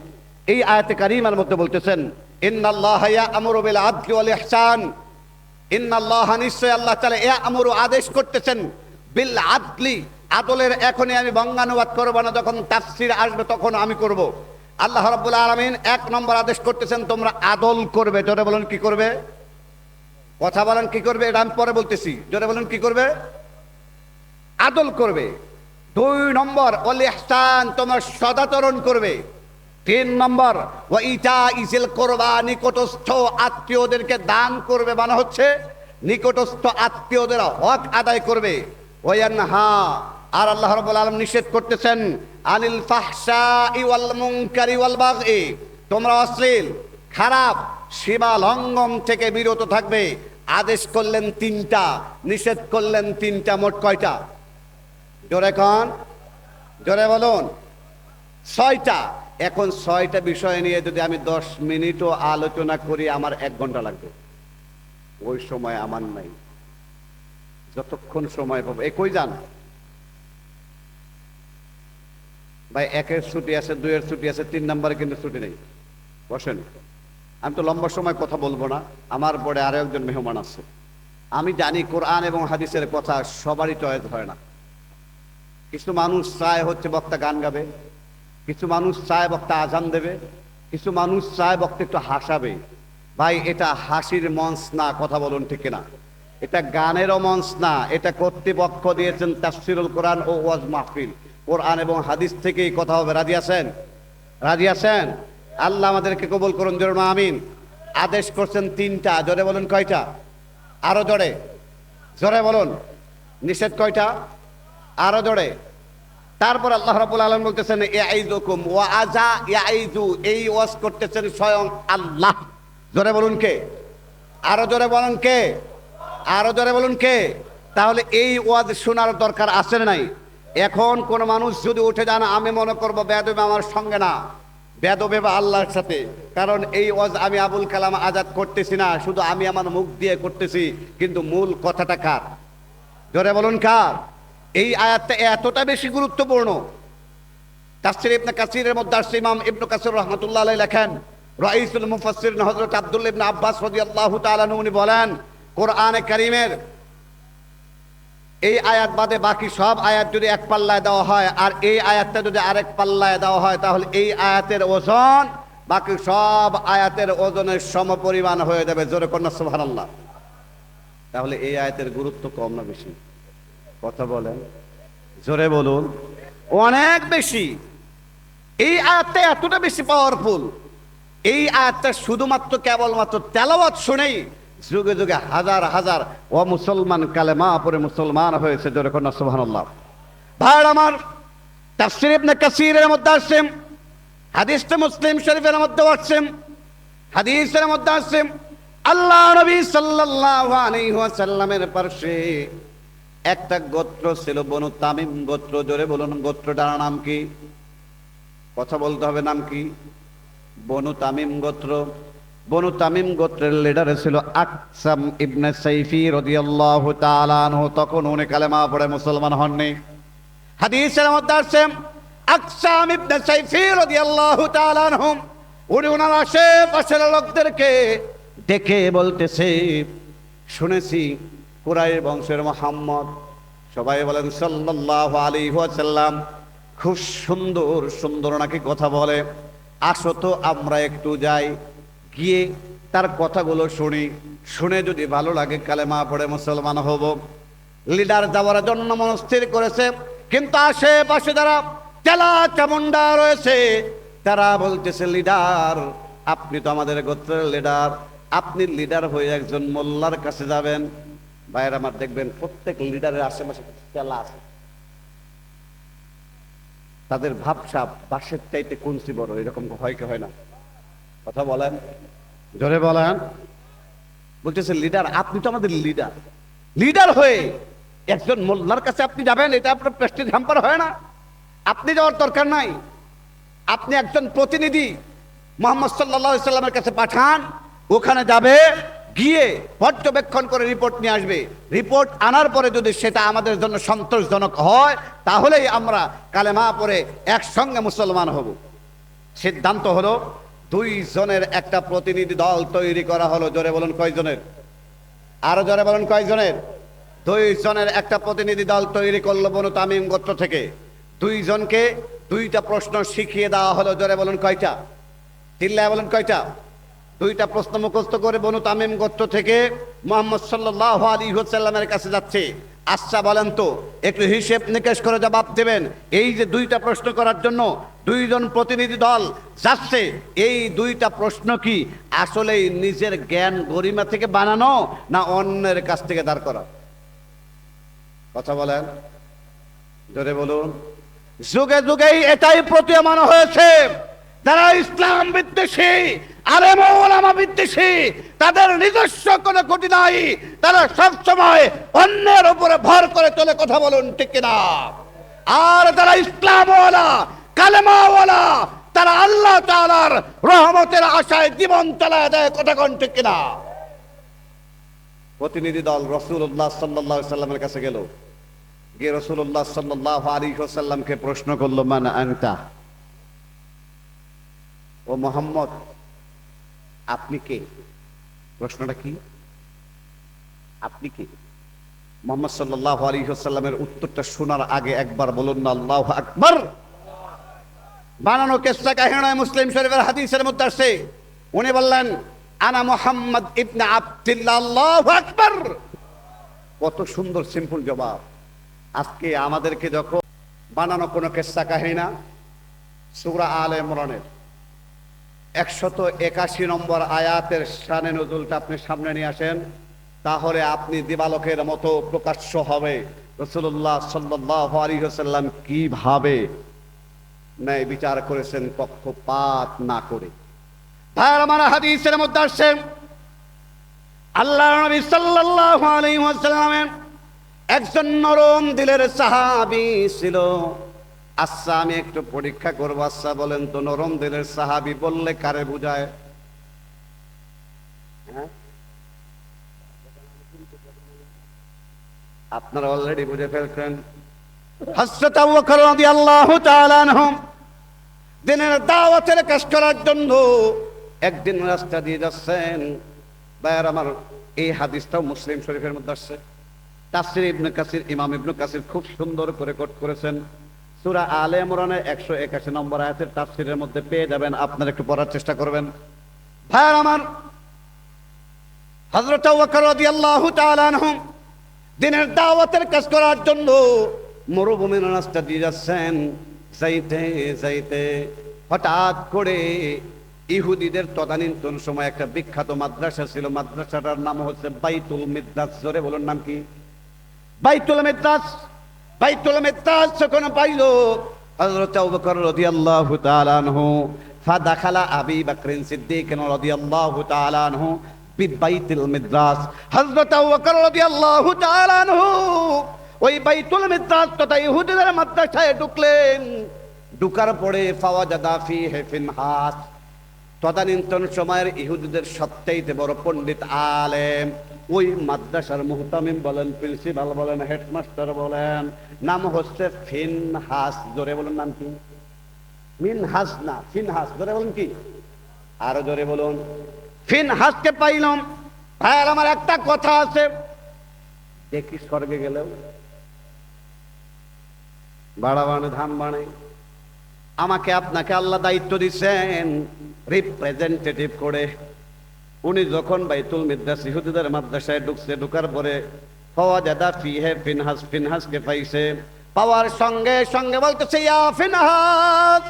এই আয়াতে কারিমার মধ্যে বলতেছেন, ইন্নাল্লাহা ইয়া'মুরু বিল আদলি ওয়াল ইহসান। ইন্নাল্লাহা, নিশ্চয় আল্লাহ তাআলা, ইয়া'মুরু, আদেশ করতেছেন, বিল আদলি, আদলের। এখনই আমি বঙ্গানুবাদ করব না, যখন তাফসীর আসবে তখন আমি করব। আল্লাহ রাব্বুল আলামিন 1 নম্বর আদেশ করতেছেন, তোমরা আদল করবে। জোরে বলেন কি করবে? কথা বলেন কি করবে? এটা আমি পরে বলতেছি। জোরে বলেন কি করবে? আদল করবে। 2 নম্বর ওয়াল ইহসান, তোমরা সদাচরণ করবে। 3 নম্বর ওয়া ইতাইজিল কুরবা, নিকটস্থ আত্মীয়দেরকে দান করবে, মানে হচ্ছে নিকটস্থ আত্মীয়দের হক আদায় করবে। ওয়ায়ানহা, আর আল্লাহ রাব্বুল আলামিন নিষেধ করতেছেন, আনিল ফাহশাই ওয়াল মুনকারি ওয়াল বাগই, তোমরা অশ্লীল, খারাপ, সীমা লঙ্ঘন থেকে বিরত থাকবে। আদেশ করলেন 3টা, নিষেধ করলেন 3টা। মোট কয়টা? জোরে কন, জোরে বলুন। 6টা। এখন 6টা বিষয় নিয়ে যদি আমি 10 মিনিটও আলোচনা করি আমার 1 ঘন্টা লাগবে। ওই সময় আমার নাই। যতক্ষণ সময় পাবো। কই যান ভাই? একের ছুটি আছে, দুইয়ের ছুটি আছে, 3 নম্বরে কিন্তু ছুটি নেই। বসেন, আমি তো লম্বা সময় কথা বলবো না, আমার পরে আরো একজন মেহমান আছে। আমি জানি কোরআন এবং হাদিসের কথা সবারই চয়েস হয় না। কিছু মানুষ চায় হচ্ছে বক্তা গান গাবে, কিছু মানুষ চায় বক্তা আজান দেবে, কিছু মানুষ চায় বক্তা একটু হাসাবে। ভাই এটা হাসির মঞ্চ না, কথা বলুন ঠিক কিনা? এটা গানেরও মঞ্চ না, এটা কর্তৃপক্ষ দিয়েছেন তাফসিরুল কোরআন ও ওয়াজ মাহফিল। কোরআন এবং হাদিস থেকেই কথা হবে। রাজি আছেন? রাজি আছেন? আল্লাহ আমাদেরকে কবুল করুন, জোরে বলুন আমিন। আদেশ করছেন 3টা, জোরে বলুন কয়টা? আরো জোরে, জোরে বলুন। নিষেধ কয়টা? আরো জোরে। তারপর আল্লাহ রাব্বুল আলামিন বলতেছেন ইয়াইযুকুম ওয়া আযা ইয়াইযু, এই ওয়াজ করতেছেন স্বয়ং আল্লাহ। জোরে বলুন কে? আরো জোরে বলুন কে? আরো জোরে বলুন কে? তাহলে এই ওয়াজ শোনার দরকার আছে না নাই? এখন কোন মানুষ যদি উঠে যান, আমি মনে করব বেয়াদবি আমার সঙ্গে না, বেয়াদবি আল্লাহর সাথে। কারণ এই ওয়াজ আমি আবুল কালাম আজাদ করতেছি না, শুধু আমি আমার মুখ দিয়ে করতেছি, কিন্তু মূল কথাটা কার? জোরে বলুন কার? এই আয়াতটা এতটা বেশি গুরুত্বপূর্ণ। তাফসীর ইবনে কাসিরের মধ্যে আসছে, ইমাম ইবনে কাসির রাহমাতুল্লাহ আলাইহি লেখেন, রাইসুল মুফাসসিরিন হযরত আব্দুল্লাহ ইবনে আব্বাস রাদিয়াল্লাহু তাআলা আনহু উনি বলেন, কোরআনে কারীমের এই আয়াত বাদে বাকি সব আয়াত যদি এক পাল্লায় দেওয়া হয় আর এই আয়াতটা যদি আরেক পাল্লায় দেওয়া হয়, তাহলে এই আয়াতের ওজন বাকি সব আয়াতের ওজনের সমপরিমাণ হয়ে যাবে। জোরে কন্যা সুবহানাল্লাহ। তাহলে এই আয়াতের গুরুত্ব কম না বেশি? কথা বলেন, জোরে বলুন। অনেক বেশি। এই আয়াতটা এতটা বেশি পাওয়ারফুল, এই আয়াতটা শুধুমাত্র কেবলমাত্র তেলাওয়াত শুনেই যুগে যুগে হাজার হাজার ও মুসলমান কালেমা পড়ে মুসলমান হয়েছে। জোরে কন্যা সুবহানাল্লাহ। ভাই আমার, তাফসীর ইবনে কাসিরের মধ্যে আসছে, হাদিসটা মুসলিম শরীফের মধ্যে আসছে, হাদিসের মধ্যে আসছে, আল্লাহ নবী সাল্লাল্লাহু আলাইহি ওয়াসাল্লামের পাশে একটা গোত্র ছিল, বনু তামিম গোত্র। জোরে বলুন গোত্রটার নাম কি? কথা বলতে হবে, নাম কি? বনু তামিম গোত্র। বনু তামিম গোত্রের লিডার ছিল আকসাম ইবনে সাইফি রাদিয়াল্লাহু তাআলা আনহু। তখন উনি কালেমা পড়ে মুসলমান হননি। হাদিসের মধ্যে আসছে, আকসাম ইবনে সাইফি রাদিয়াল্লাহু তাআলা আনহু উনি ওনার আশেপাশের লোকদেরকে ডেকে বলতেছে, শুনেছি কুরাইশ বংশের মুহাম্মদ, সবাই বলেন সাল্লাল্লাহু আলাইহি ওয়াসাল্লাম, খুব সুন্দর সুন্দর নাকি কথা বলে। আসো তো আমরা একটু যাই, গিয়ে তার কথাগুলো শুনি, শুনে যদি ভালো লাগে কালেমা পড়ে মুসলমান হব। লিডার যাওয়ার জন্য মনস্থির করেছে, কিন্তু আশেপাশে যারা চেলা চামুন্ডা রয়েছে তারা বলতেছে, লিডার আপনি তো আমাদের গোত্রের লিডার, আপনি লিডার হয়ে একজন মোল্লার কাছে যাবেন। ভাইয়ের আমার, দেখবেন প্রত্যেক লিডারের আশেপাশে চেলা আছে, তাদের ভাবসাব বাঁশের চাইতে কঞ্চি বড়, এরকম হয় কি হয় না? কথা বলেন, জোরে বলেন। বলতেছে লিডার, আপনি তো আমাদের লিডার, লিডার হয়ে একজন মোল্লার কাছে আপনি যাবেন, এটা আপনার প্রেস্টিজ হ্যাম্পার হয় না? আপনি যাওয়ার দরকার নাই, আপনি একজন প্রতিনিধি মুহাম্মদ সাল্লাল্লাহু আলাইহি সাল্লামের কাছে পাঠান, ওখানে যাবে, গিয়ে পর্যবেক্ষণ করে রিপোর্ট নিয়ে আসবে। রিপোর্ট আনার পরে যদি সেটা আমাদের জন্য সন্তোষজনক হয়, তাহলেই আমরা কালেমা পড়ে একসঙ্গে মুসলমান হব। সিদ্ধান্ত হলো 2 জনের একটা প্রতিনিধি দল তৈরি করা হলো। জোরে বলুন কয়জনের? আরো জোরে বলুন কয়জনের? 2 জনের একটা প্রতিনিধি দল তৈরি করলো বনু তামিম গোত্র থেকে। 2 জনকে 2টা প্রশ্ন শিখিয়ে দেওয়া হলো। জোরে বলুন কয়টা? চিল্লায় বলুন কয়টা? 2টা প্রশ্ন মুখস্থ করে বনু তামিম গোত্র থেকে মুহাম্মদ সাল্লাল্লাহু আলাইহি ওয়াসাল্লামের কাছে যাচ্ছে। আচ্ছা বলেন তো, একটু হিসেব নিকেশ করে জবাব দেবেন, এই যে 2টা প্রশ্ন করার জন্য 2 জন প্রতিনিধি দল যাচ্ছে, এই 2টা প্রশ্ন কি আসলেই নিজের জ্ঞান গরিমা থেকে বানানো না অন্যের কাছ থেকে দাঁড় করা? কথা বলেন, জোরে বলুন। যুগে যুগেই এটাই প্রতীয়মান হয়েছে, যারা ইসলাম বিদ্বেষী, আলেম ওলামা বিদ্বেষী, তাদের নিজস্ব কোনো গতি নাই, তারা সবসময় অন্যের উপরে ভর করে চলে। কথা বলুন ঠিক কিনা? আর যারা ইসলামওয়ালা, কালেমাওয়ালা, তারা আল্লাহ তাআলার রহমতের আশায় জীবন চালায় দেয়। কথা কোন ঠিক কিনা? প্রতিনিধি দল রাসূলুল্লাহ সাল্লাল্লাহু আলাইহি সাল্লামের কাছে গেল, গিয়ে রাসূলুল্লাহ সাল্লাল্লাহু আলাইহি ওয়াসাল্লামকে প্রশ্ন করলো, মান আনতা, ও মুহাম্মদ আপনি কে? প্রশ্নটা কি? আপনি কে? মুহাম্মদ সাল্লাল্লাহু আলাইহি ওয়াসাল্লামের উত্তরটা শোনার আগে একবার বলুন না আল্লাহু আকবার। বানানো কিসসা কাহিনী নয়, মুসলিম শরীফের হাদিসের মধ্যে আসছে। উনি বললেন, আনা মুহাম্মদ ইবনে আব্দুল্লাহ। আল্লাহু আকবার। কত সুন্দর সিম্পল জবাব। আজকে আমাদেরকে যখন বানানো কোনো কিসসা কাহিনী না, সূরা আলে ইমরানের 181 নম্বর আয়াতের শানে নজুলটা আপনি সামনে নিয়ে আসেন, তাহলে আপনি দিবালোকের মতো প্রকাশ্য হবে রাসূলুল্লাহ সাল্লাল্লাহু আলাইহি ওয়াসাল্লাম কিভাবে ন্যায় বিচার করেছেন পক্ষপাত না করে। ভাইয়ের আমার, হাদিসের মধ্যে আসছে আল্লাহর নবী সাল্লাল্লাহু আলাইহি ওয়াসাল্লামের একজন নরম দিলের সাহাবী ছিল। আচ্ছা, আমি একটু পরীক্ষা করবো। আচ্ছা বলেন তো, নরম দিলের সাহাবী বললে কারে বুঝায়? আপনারা অলরেডি বুঝে ফেলছেন। হযরত আবু বকর রাদিয়াল্লাহু তাআলা আনহু দিনের দাওয়াতের কাজ করার জন্য একদিন রাস্তা দিয়ে যাচ্ছেন। ভাইয়ার আমার, এই হাদিসটাও মুসলিম শরীফের মধ্যে আসছে। তাফসীর ইবনে কাসির, ইমাম ইবনে কাসির খুব সুন্দর করে কোট করেছেন। সূরা আলে ইমরানের 181 নম্বর আয়াতের তাফসীরের মধ্যে পেয়ে যাবেন, আপনারা একটু পড়ার চেষ্টা করবেন। ভাইয়ার আমার, হযরত আবু বকর রাদিয়াল্লাহু তাআলা আনহু দিনের দাওয়াতের কাজ করার জন্য মরুভূমির রাস্তা দিয়ে যাচ্ছেন। যাইতে যাইতে হঠাৎ করে ইহুদিদের তদানীন্তন সময় একটা বিখ্যাত মাদ্রাসা ছিল। মাদ্রাসাটার নাম হচ্ছে বাইতুল মিদ্রাস। জোরে বলুন, নাম কি? বাইতুল মিদ্রাস। বাইতুল মিদ্রাস যখন পাইল হযরত আবু বকর রাদিয়াল্লাহু তাআলা আনহু, ফাদাখালা আবী বকর সিদ্দিক রাদিয়াল্লাহু তাআলা আনহু বাইতুল মিদ্রাস। হযরত আবু বকর রাদিয়াল্লাহু তাআলা আনহু ওই বাইতুল মিদ্রাস তথা ইহুদিদের মাদ্রাসায় ঢুকলেন। ঢুকার পরে ফাওয়াজাদা ফিহি ফিনহাস, তদানীন্তন সময়ের ইহুদিদের সবচাইতে বড় পণ্ডিত আলেম, ওই মাদ্রাসার মুহতামিম বলেন, প্রিন্সিপাল বলেন, হেডমাস্টার বলেন, নাম হচ্ছে ফিনহাস। জোরে বলুন, নাম কি? মিনহাস না, ফিনহাস। জোরে বলুন কি? আরো জোরে বলুন। ফিনহাসকে পাইলাম। ভাইয়ার আমার, একটা কথা আছে, দেখি স্বর্গে গেলেও বাড়া বানে ধান বানে। আমাকে আপনাকে আল্লাহ দায়িত্ব দিচ্ছেন রিপ্রেজেন্টেটিভ করে। উনি যখন বাইতুল মিদ্রাস ইহুদিদের মাদ্রাসায় ঢুকছে, ঢুকার পরে ফাওয়াজাদা ফিহি ফিনহাস, ফিনহাসকে পাইছে। পাওয়ার সঙ্গে সঙ্গে বলতেছে, ইয়া ফিনহাস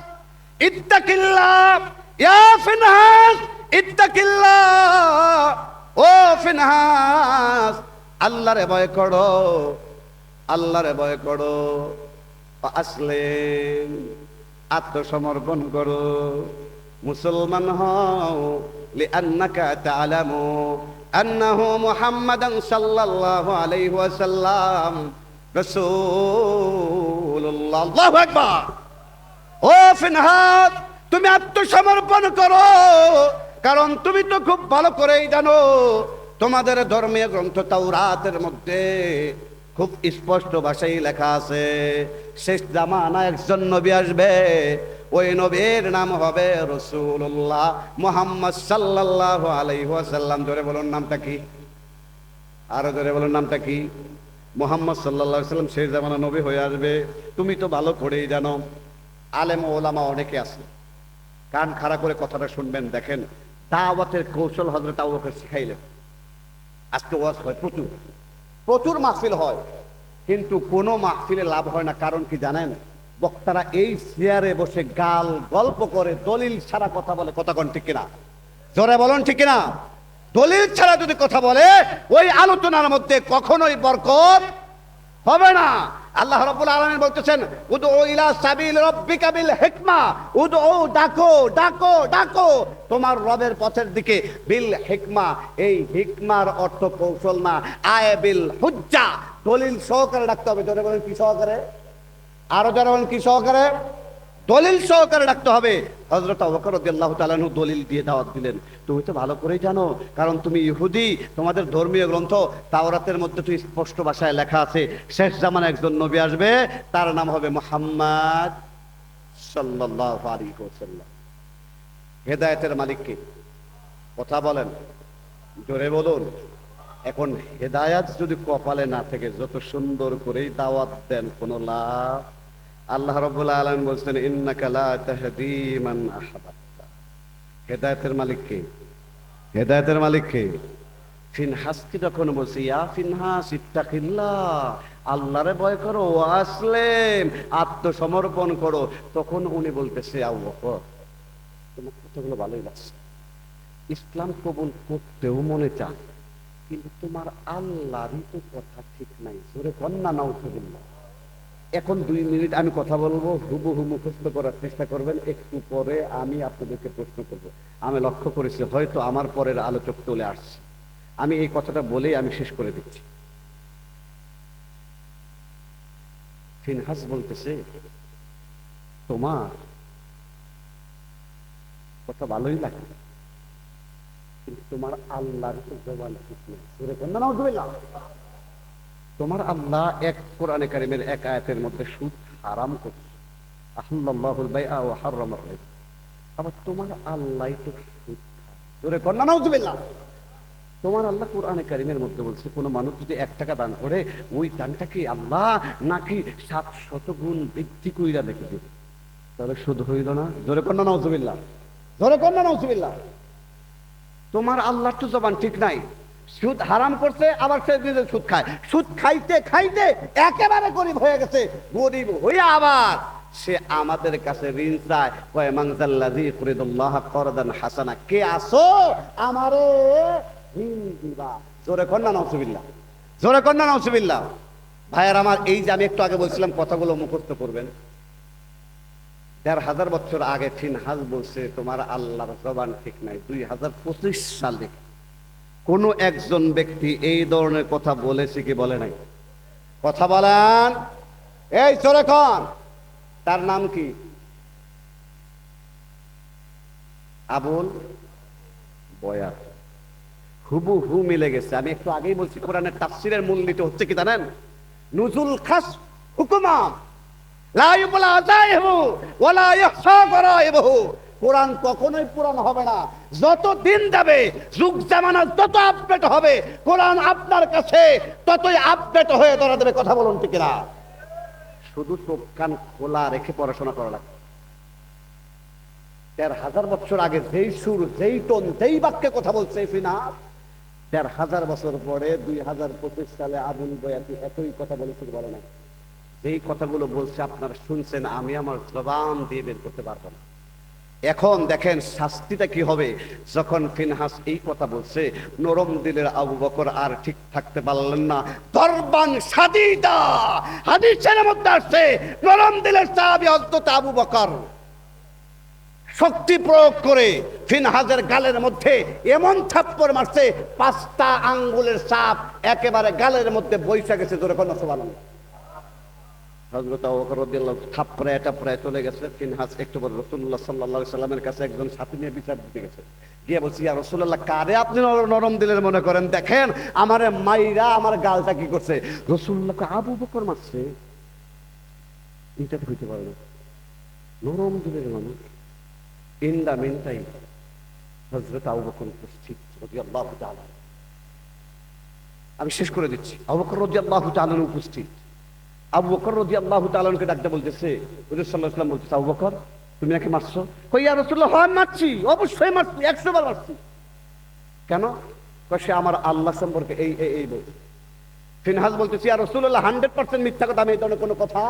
ইত্তাকিল্লাহ, ইয়া ফিনহাস ইত্তাকিল্লাহ, ও ফিনহাস আল্লাহরে ভয় করো, আল্লাহরে ভয় করো। আসলেম, আত্মসমর্পণ করো, মুসলমান হও। লিআন্নাকা তা'লামু আন্নাহু মুহাম্মাদান সাল্লাল্লাহু আলাইহি ওয়াসাল্লাম রাসূলুল্লাহ। আল্লাহু আকবার। ও ফিনহাস, তুমি আত্মসমর্পণ করো, কারণ তুমি তো খুব ভালো করেই জানো তোমাদের ধর্মীয় গ্রন্থ তাওরাতের মধ্যে খুব স্পষ্ট ভাষায় লেখা আছে শেষ জামানায় একজন নবী আসবে, ওই নবীর নাম হবে রাসূলুল্লাহ মুহাম্মদ সাল্লাল্লাহু আলাইহি ওয়াসাল্লাম। জোরে বলুন, নামটা কি? আরো জোরে বলুন, নামটা কি? মুহাম্মদ সাল্লাল্লাহু আলাইহি ওয়াসাল্লাম শেষ জামানা নবী হয়ে আসবে, তুমি তো ভালো করেই জানো। আলেম ওলামা অনেকে আছে, কান খাড়া করে কথাটা শুনবেন। দেখেন, দাওয়াতের কৌশল হযরত আবু বকর শিখাইলেন। আজকে ওয়াজ হয় প্রচুর, প্রচুর মাহফিল হয়, কিন্তু কোনো মাহফিলে লাভ হয় না। কারণ কি জানেন? বক্তারা এই চেয়ারে বসে গাল গল্প করে, দলিল ছাড়া কথা বলে। কথা কোন ঠিক কিনা? জোরে বলুন, ঠিক কিনা? দলিল ছাড়া যদি কথা বলে, ওই আলোচনার মধ্যে কখনোই বরকত হবে না। আল্লাহ রাব্বুল আলামিন বলতেছেন, উদউ ইলা সাবিল রাব্বিকা বিল হিকমা, উদউ, ডাকো ডাকো ডাকো তোমার রবের পথের দিকে, বিল হিকমা। এই হিকমার অর্থ কৌশল না, আয় বিল হুজ্জা, দলিল সহকারে ডাকতে হবে। জোরে বলেন, কি সহকারে? আরো যারা বলেন, কি সহকারে? দলিল সহকারে ডাকতে হবে। হযরত আবু বকর রাদিয়াল্লাহু তাআলা আনহু দলিল দিয়ে দাওয়াত দিলেন, তুমি তো ভালো করেই জানো, কারণ তুমি ইহুদি, তোমাদের ধর্মীয় গ্রন্থ তাওরাতের মধ্যে তো স্পষ্ট ভাষায় লেখা আছে শেষ জামানায় একজন নবী আসবে, তার নাম হবে মুহাম্মদ সাল্লাল্লাহু আলাইহি ওয়াসাল্লাম। হেদায়েতের মালিক কে? কথা বলেন, জোরে বলুন। এখন হেদায়াত যদি কপালে না থেকে যত সুন্দর করেই দাওয়াত দেন কোনো লাভ। আল্লাহ রাব্বুল আলামিন বলছেন ইন্নাকা লা তাহদি মান আহবাবতা। হেদায়েতের মালিক কে? হেদায়েতের মালিক কে? ফিনহাসকে যখন বলছে ইয়া ফিনহাস ইত্তাকিল্লাহ, আল্লাহরে ভয় করো, আসলেম আত্মসমর্পণ করো, তখন উনি বলতেছে আবু বকর তোমার কথাগুলো ভালোই লাগছে, ইসলাম কবুল করতেও মনে চান, কিন্তু তোমার আল্লাহরই তো কথা ঠিক নাই, জোরে কন্যা নাউজুবিল্লাহ। এখন 2 মিনিট আমি কথা বলবো, হুবহু মুখস্থ করার চেষ্টা করবেন, একটু পরে আমি আপনাদেরকে প্রশ্ন করব। আমি লক্ষ্য করেছি হয়তো আমার পরের আলোচক চলে আসছে, আমি এই কথাটা বলেই আমি শেষ করে দিচ্ছি। ফিনহাস বলতেছে তোমার কথা ভালোই লাগে, কিন্তু তোমার আল্লাহর তো জবান ঠিক নেই, জোরে কন্যা নাউজুবিল্লাহ। তোমার আল্লাহ এক কোরআনে কারিমের এক আয়াতের মধ্যে সুদ হারাম করছে, আহাল্লাল্লাহুল বাইআ ওয়া হাররামার রিবা। আবার তোমার আল্লাহ তো সুদ খায়, জোরে কন্যা নাউজুবিল্লাহ। তোমার আল্লাহ কোরআনে কারিমের মধ্যে বলছে কোন মানুষ যদি 1 টাকা দান করে ওই দানটা কি আল্লাহ নাকি 700 গুণ বৃদ্ধি কইরা দেখে দিবে, তাহলে সুদ হইল না? জোরে কন্যা নাউজুবিল্লাহ, জোরে কন্যা নাউজুবিল্লাহ। তোমার আল্লাহর তো জবান ঠিক নাই, সুদ হারাম করছে, আবার সে নিজে সুদ খায়, সুদ খাইতে খাইতে একেবারে গরিব হয়ে গেছে, গরিব হয়ে আবার সে আমাদের কাছে ঋণ চায়, কয় মানজাল্লাযী ইউরিদুল্লাহ করদান হাসানা, কে আসো আমারে ঋণ দিবা, জোরে কন্যা নাউজুবিল্লাহ, জোরে কন্যা নাউজুবিল্লাহ। ভাইয়ের আমার, এই যে আমি একটু আগে বলছিলাম কথাগুলো মুখস্থ করবেন, 1500 বছর আগে ফিনহাস বলছে তোমার আল্লাহর জবান ঠিক নাই। 2025 সালে কোন একজন ব্যক্তি এই ধরনের কথা বলেছে কি বলে নাই? কথা বলেন, এই চোরে কন, তার নাম কি? আবুল বয়ার। হুবহু মিলে গেছে। আমি একটু আগেই বলছি কোরআনের তাফসীরের মূলনীতি হচ্ছে কি জানেন? নুজুল খাস হুকুমা লা ইউবলা আযাইহু ওয়ালা ইহসা গরাইবহু। কোরআন কখনোই পুরান হবে না, যত দিন যাবে, যুগ জামানা তত আপডেট হবে, কোরআন আপনার কাছে ততই আপডেট হয়ে ধরা দেবে। কথা বলুন ঠিক না? শুধু চোখ কান খোলা রেখে পড়াশোনা করা লাগবে। 1500 বছর আগে যেই সুর, যেই টোন, যেই বাক্যে কথা বলছে ফিনহাস, 1500 বছর পরে 2025 সালে আবুল বয়াতি একই কথা বলেছে, বলে না? যেই কথাগুলো বলছে আপনারা শুনছেন, আমি আমার জবান দিয়ে বের করতে পারবো না। এখন দেখেন শাস্তিটা কি হবে। যখন ফিনহাস এই কথা বলছে, নরম দিলের আবু বকর আর ঠিক থাকতে পারলেন না, দরবান সাদিদা, হাদিসের মধ্যে আসছে নরম দিলের সাহাবী হযরত আবু বকর শক্তি প্রয়োগ করে ফিনহাসের গালের মধ্যে এমন থাপ্পড় মারছে, 5টা আঙ্গুলের ছাপ একেবারে গালের মধ্যে বৈশা গেছে। জোরে কোন সুবহানাল্লাহ। হযরত আবু বকর রাদিয়াল্লাহু থাপড়ায় টাপড়ায় চলে গেছে। ফিনহাস একটু পর রাসূলুল্লাহ সাল্লাল্লাহু আলাইহি সাল্লামের কাছে একজন সাথী নিয়ে বিচার দিতে গেছে, গিয়ে বলছি ইয়া রাসূলুল্লাহ, কারে আপনি নরম দিলের মনে করেন? দেখেন আমারে মাইরা আমার গালটা কি করছে। রাসূলুল্লাহকে আবু বকর মারছে, এটা হইতে পারে না, নরম দিলের মানুষ। ইন দা মিন টাইম হযরত আবু বকর উপস্থিত রাদিয়াল্লাহু তাআলা। আমি শেষ করে দিচ্ছি। আবু বকর রাদিয়াল্লাহু তাআলা উপস্থিত। আবু বকর রাদিয়াল্লাহু তাআলা কে ডাকতে বলতেছে, হুজুর সাল্লাল্লাহু আলাইহি ওয়াসাল্লাম বলতেছে, আবু বকর তুমি নাকি মারছো? কই ইয়া রাসূলুল্লাহ, হ্যাঁ মারছি, অবশ্যই মারছি, 100 বার মারছি। কেন? কই সে আমার আল্লাহ সম্পর্কে এই এই এই বলছে। ফিনহাস বলতেছে, ইয়া রাসূলুল্লাহ 100% মিথ্যা কথা, আমি এই ধরনের কোনো কথা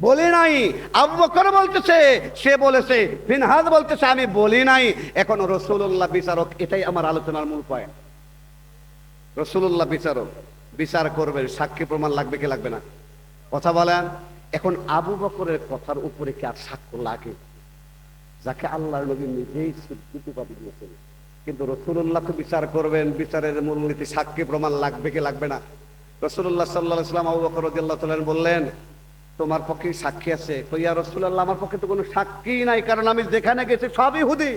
বলি নাই। আবু বকর বলতেছে সে বলেছে, ফিনহাস বলতেছে আমি বলি নাই। এখন রাসূলুল্লাহ বিচারক, এটাই আমার আলোচনার মূল পয়েন্ট। রাসূলুল্লাহ বিচারক, বিচার করবেন, সাক্ষী প্রমাণ লাগবে কি লাগবে না? কথা বলেন। এখন আবু বকরের কথার উপরে কি আর সাক্ষ্য লাগে? যাকে আল্লাহর নবী নিজেই স্বীকৃতি দিয়েছেন, কিন্তু রাসূলুল্লাহ তো বিচার করবেন, বিচারের মূলনীতি সাক্ষী প্রমাণ লাগবে কি লাগবে না? রাসূলুল্লাহ সাল্লাল্লাহু আলাইহি ওয়াসাল্লাম আবু বকর রাদিয়াল্লাহু তাআলা বললেন, তোমার পক্ষে সাক্ষী আছে? কইয়া রাসূলুল্লাহ আমার পক্ষে তো কোনো সাক্ষী নাই, কারণ আমি যেখানে গেছি সব ইহুদি।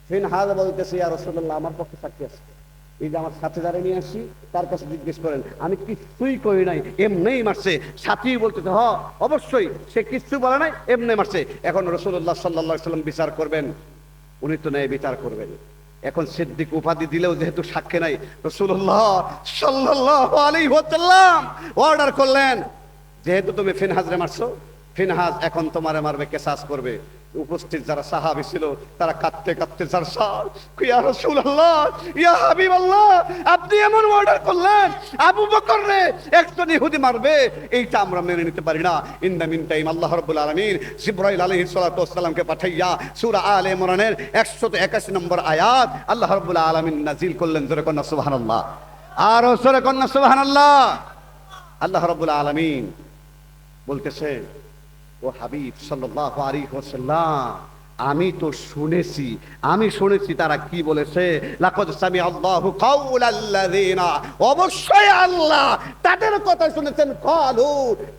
ফিনহাস বলতেছে ইয়া রাসূলুল্লাহ আমার পক্ষে সাক্ষী আছে, এই যে আমার সাথে যারা নিয়ে আসি তার কাছে জিজ্ঞেস করেন, আমি কিছুই করি নাই, এমনিই মারছে। সাথী বলতেছে হ অবশ্যই সে কিছু বলে নাই, এমনি মারছে। এখন রাসূলুল্লাহ সাল্লাল্লাহু আলাইহি ওয়াসাল্লাম বিচার করবেন, উনি তো ন্যায় বিচার করবেন। এখন সিদ্দিক উপাধি দিলেও যেহেতু সাক্ষী নাই, রাসূলুল্লাহ সাল্লাল্লাহু আলাইহি ওয়াসাল্লাম অর্ডার করলেন, যেহেতু তুমি ফিনহাজরে মারছো, ফিনহাজ এখন তোমারে মারবে, কেসাস করবে। উপস্থিত যারা সাহাবী ছিল তারা কাঁদতে কাঁদতে জারসার, ইয়া রাসূলুল্লাহ ইয়া হাবিবাল্লাহ, আপনি এমন অর্ডার করলেন আবু বকর রে একজন ইহুদি মারবে, এইটা আমরা মেনে নিতে পারি না। ইন দ্য মিন টাইম আল্লাহ রাব্বুল আলামিন জিবরাইল আলাইহিস সালাতু ওয়াস সালামকে পাঠাইয়া সূরা আলে ইমরানের 181 নম্বর আয়াত আল্লাহ রাব্বুল আলামিন নাজিল করলেন। জোরে কন্না সুবহানাল্লাহ, আর জোরে কন্না সুবহানাল্লাহ। আল্লাহ রাব্বুল আলামিন বলতেছে, ও হাবিব সাল্লাল্লাহু আলাইহি ওয়াসাল্লাম, আমি তো শুনেছি তারা কি বলেছে। লাকাদ সামিআ আল্লাহু কাওলাল্লাযিনা, অবশ্যই আল্লাহ তাদের কথা শুনেছেন। ক্বালু,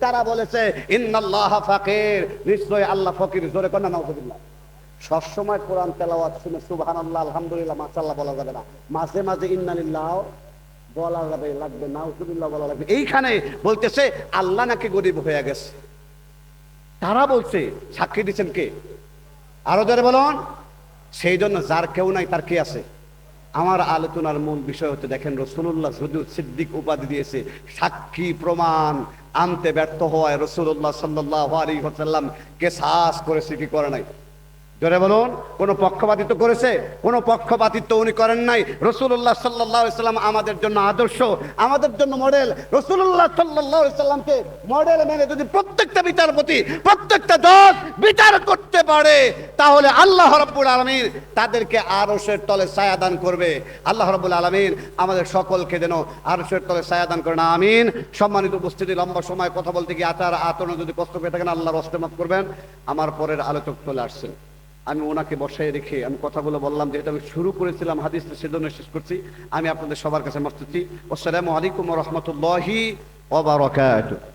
তারা বলেছে ইন্নাল্লাহা ফাকির, নিশ্চয় আল্লাহ ফকির। জোরে কন্না নাউযুবিল্লাহ। সবসময় কোরআন তেলাওয়াত শুনে সুবহানাল্লাহ আলহামদুলিল্লাহ মাশাআল্লাহ বলা যাবে না, মাঝে মাঝে ইন্নালিল্লাহ বলা যাবে, লাগবে নাউযুবিল্লাহ বলা লাগবে। এইখানে বলতেছে আল্লাহ নাকি গরিব হয়ে গেছে। তারা বলছে, সাক্ষী দিচ্ছেন কে? আরো যারা বলুন। সেই জন্য যার কেউ নাই তার কে আছে? আমার আলোচনার মূল বিষয় হচ্ছে, দেখেন রাসূলুল্লাহ যদিও সিদ্দিক উপাধি দিয়েছে, সাক্ষী প্রমাণ আনতে ব্যর্থ হওয়ায় রাসূলুল্লাহ সাল্লাল্লাহু আলাইহি ওয়াসাল্লাম কেসাস করেছে কি করে নাই? জোরে বলুন। কোন পক্ষপাতিত্ব করেছে? কোন পক্ষপাতিত্ব উনি করেন নাই। রাসূলুল্লাহ সাল্লাল্লাহু আলাইহি ওয়াসাল্লাম আমাদের জন্য আদর্শ, আমাদের জন্য মডেল। রাসূলুল্লাহ সাল্লাল্লাহু আলাইহি ওয়াসাল্লামকে মডেল মেনে যদি প্রত্যেকটা বিচারপতি, প্রত্যেকটা জজ বিচার করতে পারে, তাহলে আল্লাহ রাব্বুল আলামিন তাদেরকে আরশের তলে ছায়া দান করবে। আল্লাহ রাব্বুল আলামিন আমাদের সকলকে যেন আরশের তলে ছায়া দান করেন, আমিন। সম্মানিত উপস্থিতি, লম্বা সময় কথা বলতে গিয়ে আচার আচরণ যদি কষ্ট পেয়ে থাকেন আল্লাহর হস্তে মাফ করবেন। আমার পরের আলোচক চলে আসছেন, আমি ওনাকে বসায় রেখে আমি কথাগুলো বললাম, যেহেতু আমি শুরু করেছিলাম হাদিস, সেজন্য শেষ করছি। আমি আপনাদের সবার কাছে মাফ চাচ্ছি। আসসালামু আলাইকুম ওয়া রাহমাতুল্লাহি ওয়া বারাকাতুহু।